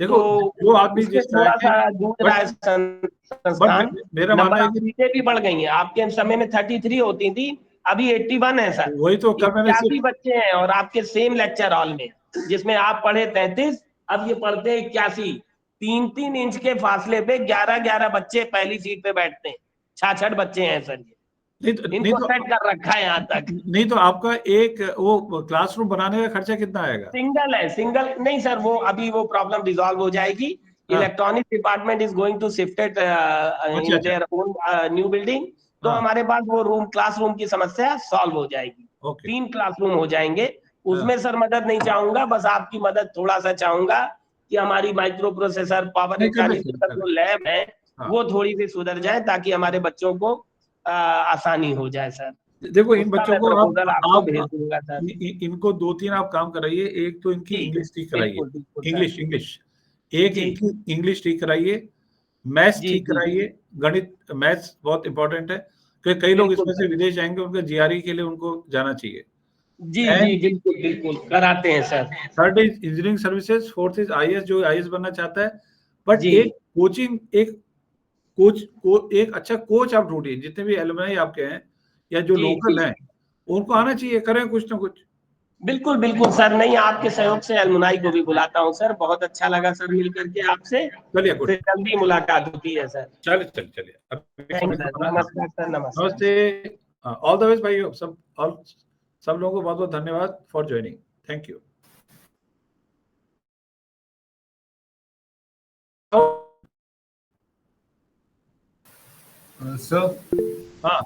देखो, तो जो आदमी जिस थोड़ा सा जूझ रहा है संस्थान। मेरा मानना है कि सीटें भी बढ़ गई हैं। आपके समय में 33 होती थी, अभी 81 है सर। वही तो काफी बच्चे हैं, और आपके सेम लेक्चर हॉल में, जिसमें आप पढ़े 33, अब ये पढ़ते हैं 81। 3-3 इंच के फासले पे 11-11 बच्चे पहली सीट पे बैठते हैं। 66 बच्चे हैं सर ये। इनको सेट कर रखा है यहाँ तक। नहीं तो आपका एक वो क्लासरूम बनाने का खर्चा कितना आएगा? सिंगल है, सिंगल नहीं सर, वो अभी वो प्रॉब्लम रिजॉल्व हो जाएगी। Electronic department is going to shifted in their own new building. तो हमारे पास वो रूम, क्लासरूम की समस्या सॉल्व हो जाएगी। 3 क्लासरूम हो जाएंगे। उसमें सर मदद नहीं चाहूंगा, बस आपकी मदद थोड़ा सा चाहूंगा कि हमारी माइक्रो प्रोसेसर, पावर इलेक्ट्रॉनिक जो लैब है, वो थोड़ी सी सुधर जाए, ताकि हमारे बच्चों को आसानी हो जाए सर। देखो इन उसका बच्चों मैं को proposal आपको भेज आप दूंगा सर। इनको 2-3 आप काम कराइए। एक तो इनकी जी, इंग्लिश ठीक कराइए, बिल्कुल, बिल्कुल सर। इंग्लिश एक जी। इनकी इंग्लिश ठीक कराइए, मैथ्स जी, ठीक जी। कराइए। गणित मैथ्स बहुत इंपॉर्टेंट है, क्योंकि कई लोग बिल्कुल इसमें से सर। विदेश जाएंगे, उनका जीआरई के लिए उनको जाना चाहिए। जी, जी, एंड बिल्कुल, बिल्कुल, कराते हैं sir. Third is engineering services, fourth is IAS, जो आईएएस बनना चाहता है। बट जी। एक कोचिंग, एक एक अच्छा कोच आप ढूंढिए। जितने भी एलुमनाई आपके हैं या जो जी, लोकल जी। हैं, उनको आना चाहिए, करें कुछ ना कुछ। बिल्कुल, बिल्कुल सर। नहीं, आपके सहयोग से अलमुनाई को भी बुलाता हूँ सर। बहुत अच्छा लगा सर मिल करके आपसे। चलिए, गुड। फिर जल्दी मुलाकात होती है सर। चलिए अभी थैंक समय सर। कम है। नमस्कार सर, नमस्कार। नमस्ते, ऑल द बेस्ट भाई। सब लोगों को बहुत बहुत धन्यवाद for joining. Thank you. Sir हाँ।